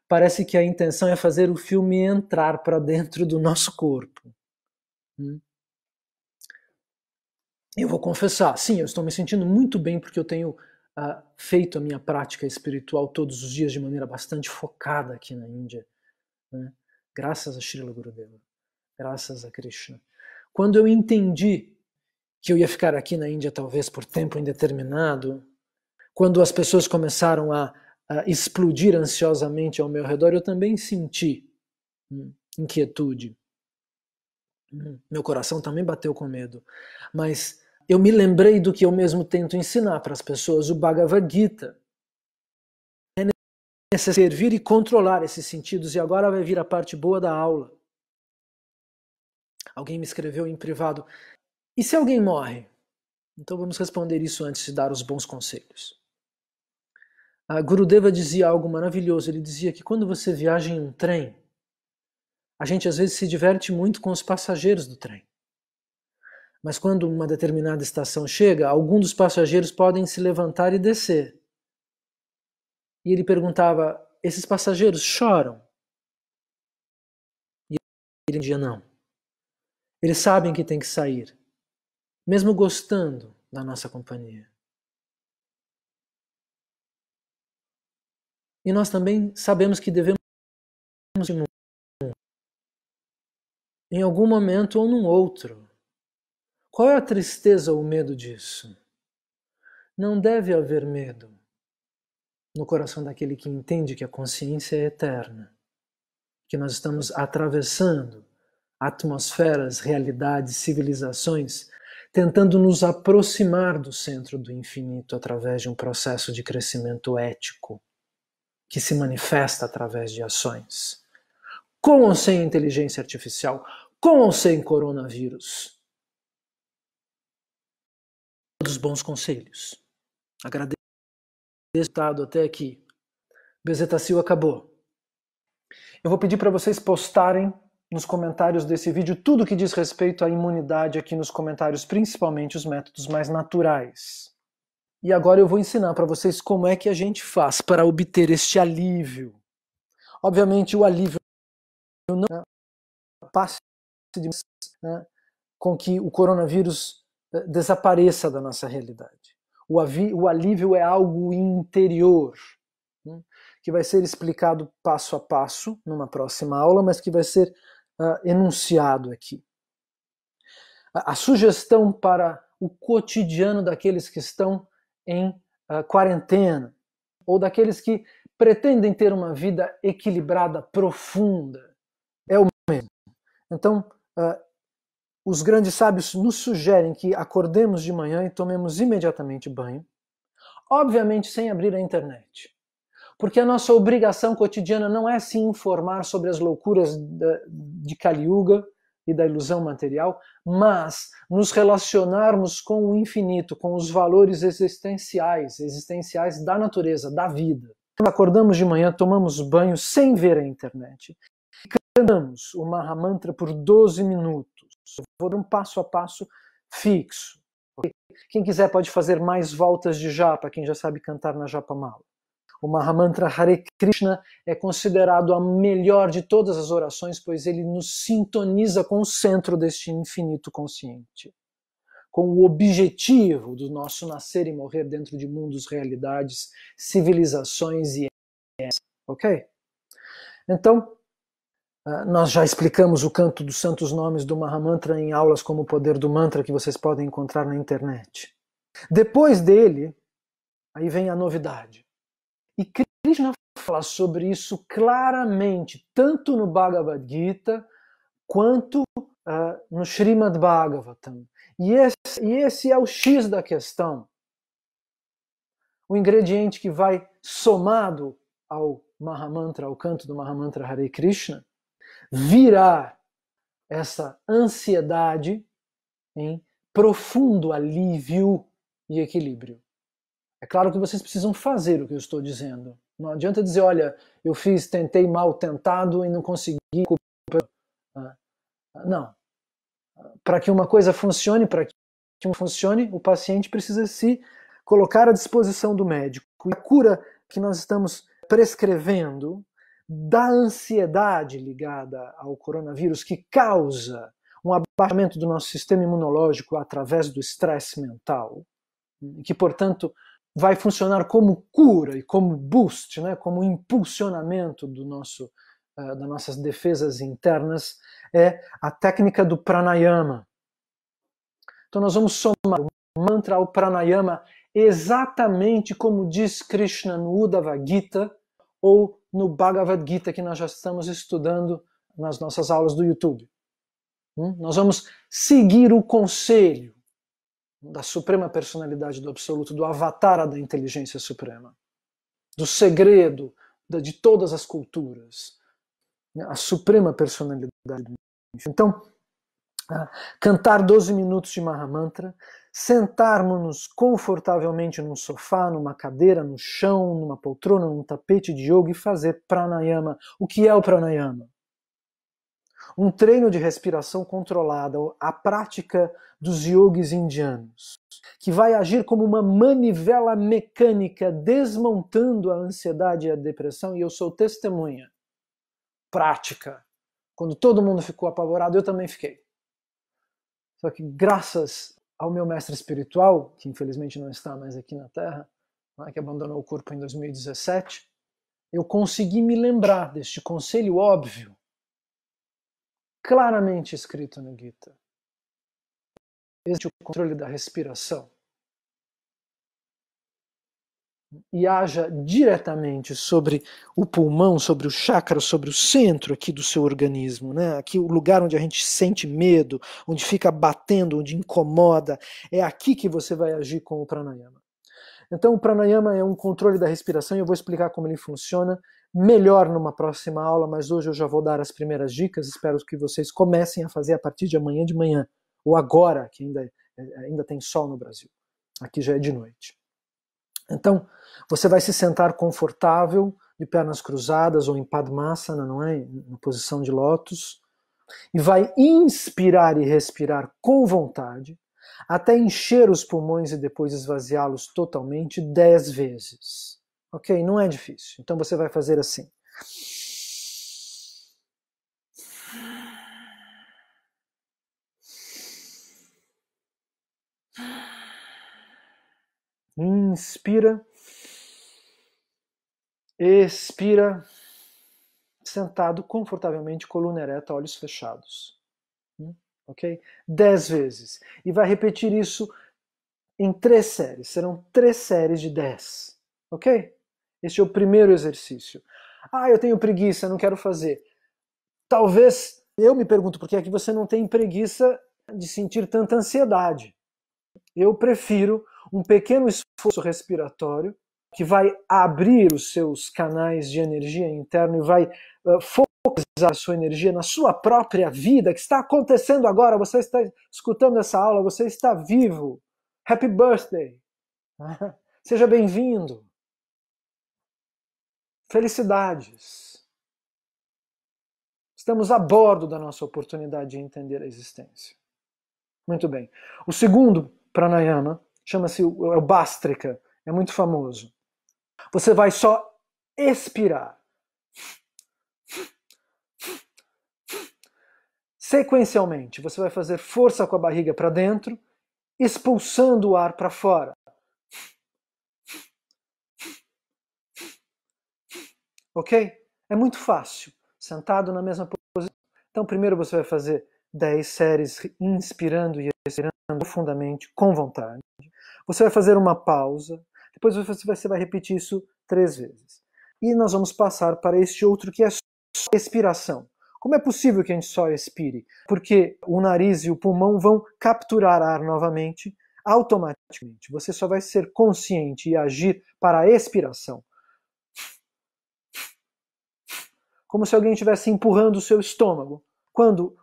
Parece que a intenção é fazer o filme entrar para dentro do nosso corpo. Eu vou confessar, sim, eu estou me sentindo muito bem porque eu tenho feito a minha prática espiritual todos os dias de maneira bastante focada aqui na Índia, né? Graças a Srila Gurudeva, graças a Krishna. Quando eu entendi que eu ia ficar aqui na Índia talvez por tempo indeterminado, quando as pessoas começaram a explodir ansiosamente ao meu redor, eu também senti inquietude. Meu coração também bateu com medo. Mas eu me lembrei do que eu mesmo tento ensinar para as pessoas, o Bhagavad Gita. É necessário servir e controlar esses sentidos, e agora vai vir a parte boa da aula. Alguém me escreveu em privado, e se alguém morre? Então vamos responder isso antes de dar os bons conselhos. A Gurudeva dizia algo maravilhoso, ele dizia que quando você viaja em um trem, a gente às vezes se diverte muito com os passageiros do trem. Mas quando uma determinada estação chega, alguns dos passageiros podem se levantar e descer. E ele perguntava, esses passageiros choram? E ele dizia, não. Eles sabem que tem que sair, mesmo gostando da nossa companhia. E nós também sabemos que devemos, em algum momento ou num outro. Qual é a tristeza ou o medo disso? Não deve haver medo no coração daquele que entende que a consciência é eterna, que nós estamos atravessando atmosferas, realidades, civilizações, tentando nos aproximar do centro do infinito através de um processo de crescimento ético que se manifesta através de ações. Com ou sem inteligência artificial, com ou sem coronavírus. Todos os bons conselhos. Agradeço o resultado até aqui. Bezetacil acabou. Eu vou pedir para vocês postarem nos comentários desse vídeo tudo que diz respeito à imunidade aqui nos comentários, principalmente os métodos mais naturais. E agora eu vou ensinar para vocês como é que a gente faz para obter este alívio. Obviamente o alívio não passe de com que o coronavírus desapareça da nossa realidade. O alívio é algo interior, que vai ser explicado passo a passo numa próxima aula, mas que vai ser enunciado aqui. A sugestão para o cotidiano daqueles que estão em quarentena, ou daqueles que pretendem ter uma vida equilibrada, profunda, é o mesmo. Então, os grandes sábios nos sugerem que acordemos de manhã e tomemos imediatamente banho, obviamente sem abrir a internet. Porque a nossa obrigação cotidiana não é se informar sobre as loucuras de Kali Yuga e da ilusão material, mas nos relacionarmos com o infinito, com os valores existenciais da natureza, da vida. Quando acordamos de manhã, tomamos banho sem ver a internet. Cantamos o Mahamantra por 12 minutos. Vou dar um passo a passo fixo. Quem quiser pode fazer mais voltas de japa, quem já sabe cantar na Japamala. O Mahamantra Hare Krishna é considerado a melhor de todas as orações, pois ele nos sintoniza com o centro deste infinito consciente, com o objetivo do nosso nascer e morrer dentro de mundos, realidades, civilizações e ok? Então, nós já explicamos o canto dos santos nomes do Mahamantra em aulas como o Poder do Mantra, que vocês podem encontrar na internet. Depois dele, aí vem a novidade. E Krishna fala sobre isso claramente, tanto no Bhagavad Gita, quanto no Srimad Bhagavatam. E esse é o X da questão. O ingrediente que vai somado ao Mahamantra, ao canto do Mahamantra Hare Krishna, virar essa ansiedade em profundo alívio e equilíbrio. É claro que vocês precisam fazer o que eu estou dizendo. Não adianta dizer, olha, eu tentei mal tentado e não consegui. Não. Para que uma coisa funcione, o paciente precisa se colocar à disposição do médico. E a cura que nós estamos prescrevendo da ansiedade ligada ao coronavírus, que causa um abaixamento do nosso sistema imunológico através do estresse mental, que, portanto, vai funcionar como cura e como boost, né, como impulsionamento das nossas defesas internas, é a técnica do pranayama. Então nós vamos somar o mantra ao pranayama exatamente como diz Krishna no Uddhava Gita ou no Bhagavad Gita, que nós já estamos estudando nas nossas aulas do YouTube. Nós vamos seguir o conselho da Suprema Personalidade do Absoluto, do Avatara da Inteligência Suprema, do segredo de todas as culturas, a Suprema Personalidade do Infinito. Então, cantar 12 minutos de Mahamantra, sentarmos-nos confortavelmente num sofá, numa cadeira, no chão, numa poltrona, num tapete de yoga e fazer pranayama. O que é o pranayama? Um treino de respiração controlada, a prática dos yogis indianos, que vai agir como uma manivela mecânica desmontando a ansiedade e a depressão, e eu sou testemunha prática. Quando todo mundo ficou apavorado, eu também fiquei. Só que graças ao meu mestre espiritual, que infelizmente não está mais aqui na Terra, que abandonou o corpo em 2017, eu consegui me lembrar deste conselho óbvio, claramente escrito no Gita. Este é o controle da respiração. E haja diretamente sobre o pulmão, sobre o chakra, sobre o centro aqui do seu organismo, né? Aqui o lugar onde a gente sente medo, onde fica batendo, onde incomoda, é aqui que você vai agir com o pranayama. Então o pranayama é um controle da respiração e eu vou explicar como ele funciona melhor numa próxima aula, mas hoje eu já vou dar as primeiras dicas, espero que vocês comecem a fazer a partir de amanhã de manhã, ou agora, que ainda tem sol no Brasil. Aqui já é de noite. Então, você vai se sentar confortável, de pernas cruzadas ou em Padmasana, não é? Na posição de lótus, e vai inspirar e respirar com vontade, até encher os pulmões e depois esvaziá-los totalmente 10 vezes. Ok? Não é difícil. Então você vai fazer assim. Inspira, expira, sentado confortavelmente, coluna ereta, olhos fechados. Ok? 10 vezes. E vai repetir isso em 3 séries. Serão 3 séries de 10. Ok? Este é o primeiro exercício. Ah, eu tenho preguiça, não quero fazer. Talvez, eu me pergunto por que é que você não tem preguiça de sentir tanta ansiedade. Eu prefiro um pequeno esforço respiratório que vai abrir os seus canais de energia interna e vai focalizar a sua energia na sua própria vida, que está acontecendo agora. Você está escutando essa aula, você está vivo. Happy birthday! Seja bem-vindo! Felicidades! Estamos a bordo da nossa oportunidade de entender a existência. Muito bem. O segundo pranayama chama-se o Bhastrika, é muito famoso. Você vai só expirar. Sequencialmente, você vai fazer força com a barriga para dentro, expulsando o ar para fora. Ok? É muito fácil, sentado na mesma posição. Então, primeiro você vai fazer 10 séries inspirando e expirando profundamente, com vontade. Você vai fazer uma pausa, depois você vai repetir isso 3 vezes. E nós vamos passar para este outro que é só expiração. Como é possível que a gente só expire? Porque o nariz e o pulmão vão capturar ar novamente, automaticamente. Você só vai ser consciente e agir para a expiração. Como se alguém estivesse empurrando o seu estômago. Quando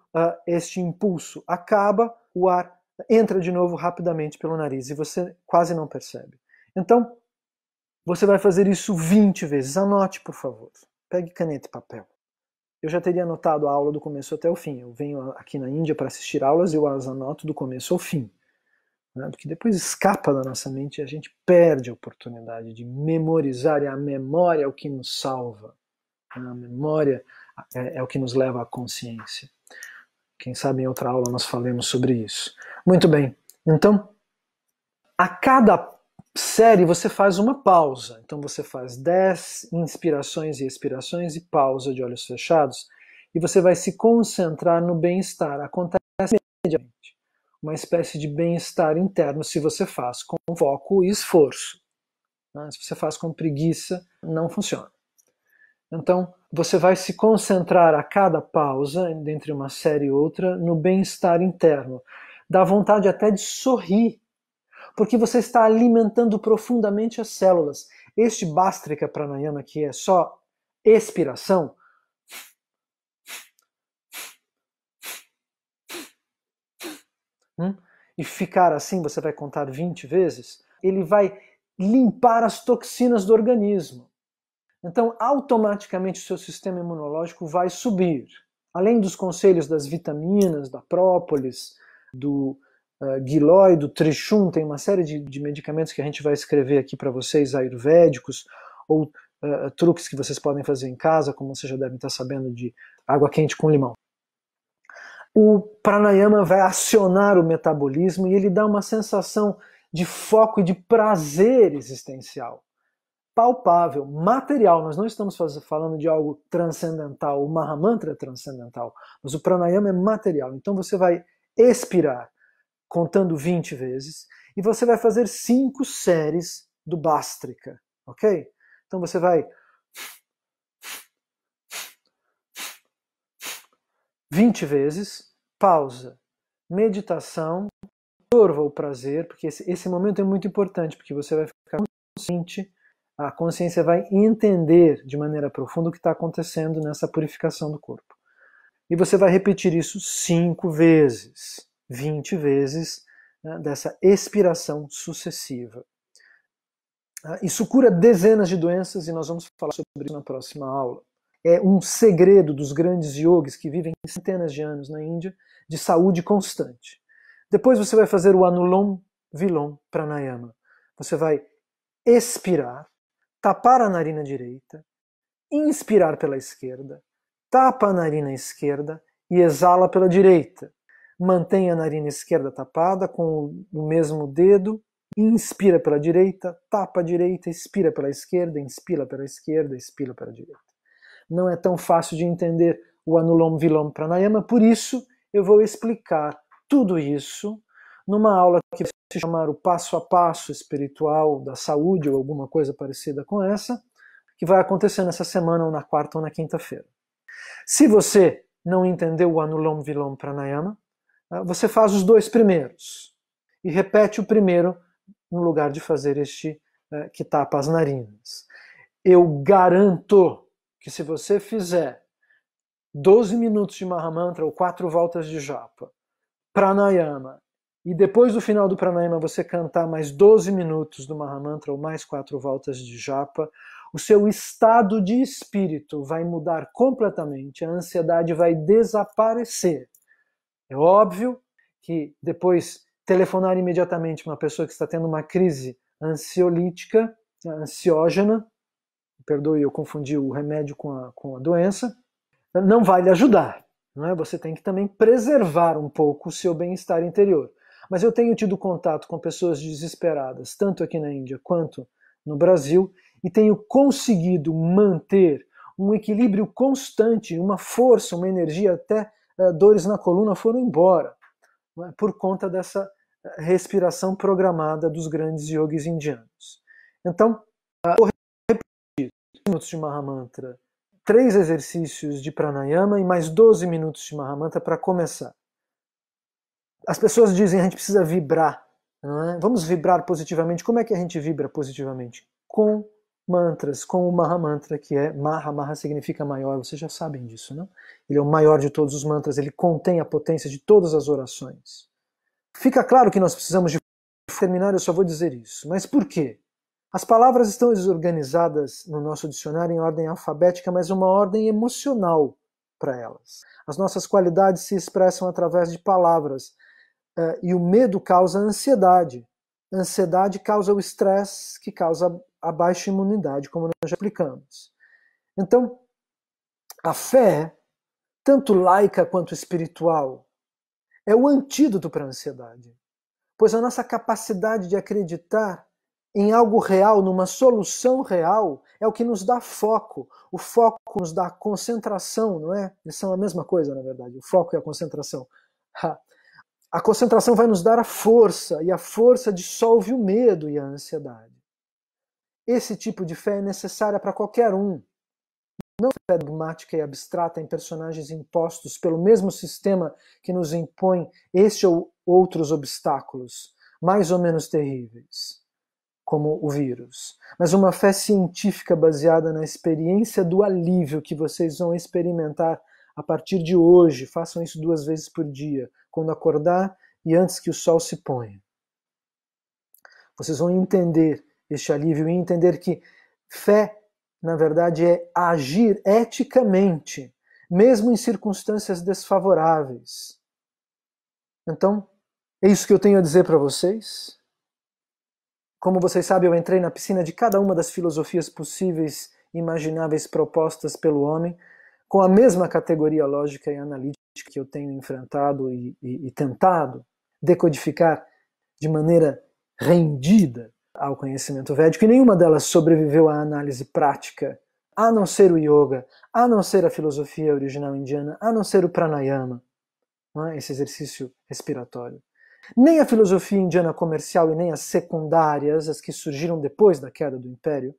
este impulso acaba, o ar entra de novo rapidamente pelo nariz e você quase não percebe. Então, você vai fazer isso 20 vezes. Anote, por favor. Pegue caneta e papel. Eu já teria anotado a aula do começo até o fim. Eu venho aqui na Índia para assistir aulas e eu as anoto do começo ao fim. Né? Porque depois escapa da nossa mente e a gente perde a oportunidade de memorizar, e a memória é o que nos salva. A memória é o que nos leva à consciência. Quem sabe em outra aula nós falemos sobre isso. Muito bem. Então, a cada série você faz uma pausa. Então você faz 10 inspirações e expirações e pausa de olhos fechados. E você vai se concentrar no bem-estar. Acontece imediatamente. Uma espécie de bem-estar interno se você faz com foco e esforço. Se você faz com preguiça, não funciona. Então, você vai se concentrar a cada pausa, entre uma série e outra, no bem-estar interno. Dá vontade até de sorrir, porque você está alimentando profundamente as células. Este Bhastrika Pranayama, que é só expiração, e ficar assim, você vai contar 20 vezes, ele vai limpar as toxinas do organismo. Então, automaticamente o seu sistema imunológico vai subir. Além dos conselhos das vitaminas, da própolis, do guilói, do trishum, tem uma série de medicamentos que a gente vai escrever aqui para vocês, ayurvédicos, ou truques que vocês podem fazer em casa, como vocês já devem estar sabendo, de água quente com limão. O pranayama vai acionar o metabolismo e ele dá uma sensação de foco e de prazer existencial. palpável, material. Nós não estamos falando de algo transcendental. O Mahamantra é transcendental, mas o pranayama é material. Então você vai expirar contando 20 vezes e você vai fazer 5 séries do Bhastrika, ok? Então você vai 20 vezes, pausa, meditação, absorva o prazer, porque esse momento é muito importante, porque você vai ficar consciente, a consciência vai entender de maneira profunda o que está acontecendo nessa purificação do corpo. E você vai repetir isso 5 vezes, 20 vezes, né, dessa expiração sucessiva. Isso cura dezenas de doenças e nós vamos falar sobre isso na próxima aula. É um segredo dos grandes yogis que vivem centenas de anos na Índia, de saúde constante. Depois você vai fazer o Anulom Vilom Pranayama. Você vai expirar, tapar a narina direita, inspirar pela esquerda, tapa a narina esquerda e exala pela direita. Mantém a narina esquerda tapada com o mesmo dedo, inspira pela direita, tapa a direita, expira pela esquerda, inspira pela esquerda, expira pela direita. Não é tão fácil de entender o Anulom Vilom Pranayama, por isso eu vou explicar tudo isso numa aula que vai se chamar o passo a passo espiritual da saúde ou alguma coisa parecida com essa, que vai acontecer nessa semana ou na quarta ou na quinta-feira. Se você não entendeu o Anulom Vilom Pranayama, você faz os 2 primeiros e repete o primeiro no lugar de fazer este que tapa as narinas. Eu garanto que se você fizer 12 minutos de Mahamantra ou 4 voltas de japa, pranayama, e depois do final do pranayama você cantar mais 12 minutos do Mahamantra ou mais 4 voltas de japa, o seu estado de espírito vai mudar completamente, a ansiedade vai desaparecer. É óbvio que depois telefonar imediatamente uma pessoa que está tendo uma crise ansiolítica, ansiógena, perdoe, eu confundi o remédio com a doença, não vai lhe ajudar. Não é? Você tem que também preservar um pouco o seu bem-estar interior. Mas eu tenho tido contato com pessoas desesperadas, tanto aqui na Índia quanto no Brasil, e tenho conseguido manter um equilíbrio constante, uma força, uma energia, até dores na coluna foram embora, não é? Por conta dessa respiração programada dos grandes yogis indianos. Então, vou repetir 2 minutos de Mahamantra, 3 exercícios de pranayama e mais 12 minutos de Mahamantra para começar. As pessoas dizem a gente precisa vibrar, não é? Vamos vibrar positivamente. Como é que a gente vibra positivamente? Com mantras, com o Mahamantra, que é Maha. Maha significa maior, vocês já sabem disso, não? Ele é o maior de todos os mantras, ele contém a potência de todas as orações. Fica claro que nós precisamos de terminar, eu só vou dizer isso. Mas por quê? As palavras estão desorganizadas no nosso dicionário em ordem alfabética, mas uma ordem emocional para elas. As nossas qualidades se expressam através de palavras. E o medo causa ansiedade. A ansiedade causa o estresse, que causa a baixa imunidade, como nós já explicamos. Então, a fé, tanto laica quanto espiritual, é o antídoto para a ansiedade. Pois a nossa capacidade de acreditar em algo real, numa solução real, é o que nos dá foco. O foco nos dá concentração, não é? Eles são a mesma coisa, na verdade. O foco e a concentração. A concentração vai nos dar a força, e a força dissolve o medo e a ansiedade. Esse tipo de fé é necessária para qualquer um. Não fé dogmática e abstrata em personagens impostos pelo mesmo sistema que nos impõe este ou outros obstáculos, mais ou menos terríveis, como o vírus. Mas uma fé científica baseada na experiência do alívio que vocês vão experimentar a partir de hoje. Façam isso 2 vezes por dia, quando acordar e antes que o sol se ponha. Vocês vão entender este alívio e entender que fé, na verdade, é agir eticamente, mesmo em circunstâncias desfavoráveis. Então, é isso que eu tenho a dizer para vocês. Como vocês sabem, eu entrei na piscina de cada uma das filosofias possíveis e imagináveis propostas pelo homem, com a mesma categoria lógica e analítica que eu tenho enfrentado e tentado decodificar de maneira rendida ao conhecimento védico, e nenhuma delas sobreviveu à análise prática, a não ser o yoga, a não ser a filosofia original indiana, a não ser o pranayama, não é? Esse exercício respiratório. Nem a filosofia indiana comercial e nem as secundárias, as que surgiram depois da queda do Império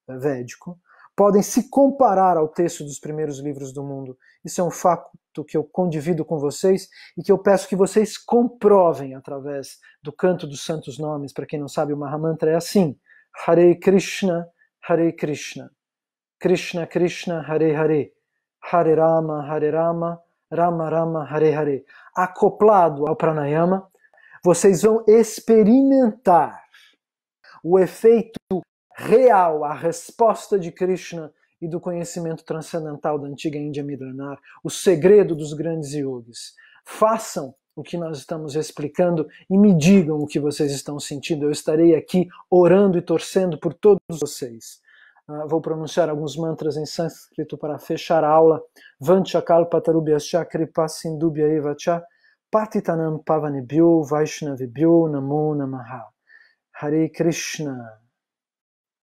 Védico, podem se comparar ao texto dos primeiros livros do mundo. Isso é um fato que eu condivido com vocês e que eu peço que vocês comprovem através do canto dos santos nomes. Para quem não sabe, o Mahamantra é assim: Hare Krishna, Hare Krishna, Krishna Krishna, Hare Hare, Hare Rama, Rama Rama, Hare Hare. Acoplado ao pranayama, vocês vão experimentar o efeito real, a resposta de Krishna e do conhecimento transcendental da antiga Índia milenar, o segredo dos grandes yogis. Façam o que nós estamos explicando e me digam o que vocês estão sentindo. Eu estarei aqui orando e torcendo por todos vocês. Vou pronunciar alguns mantras em sânscrito para fechar a aula. Vanchakalpatarubhyascha kripa sindubhya eva cha patitanam pavanebhyo vaishnavibhyo namo namaha. Hare Krishna.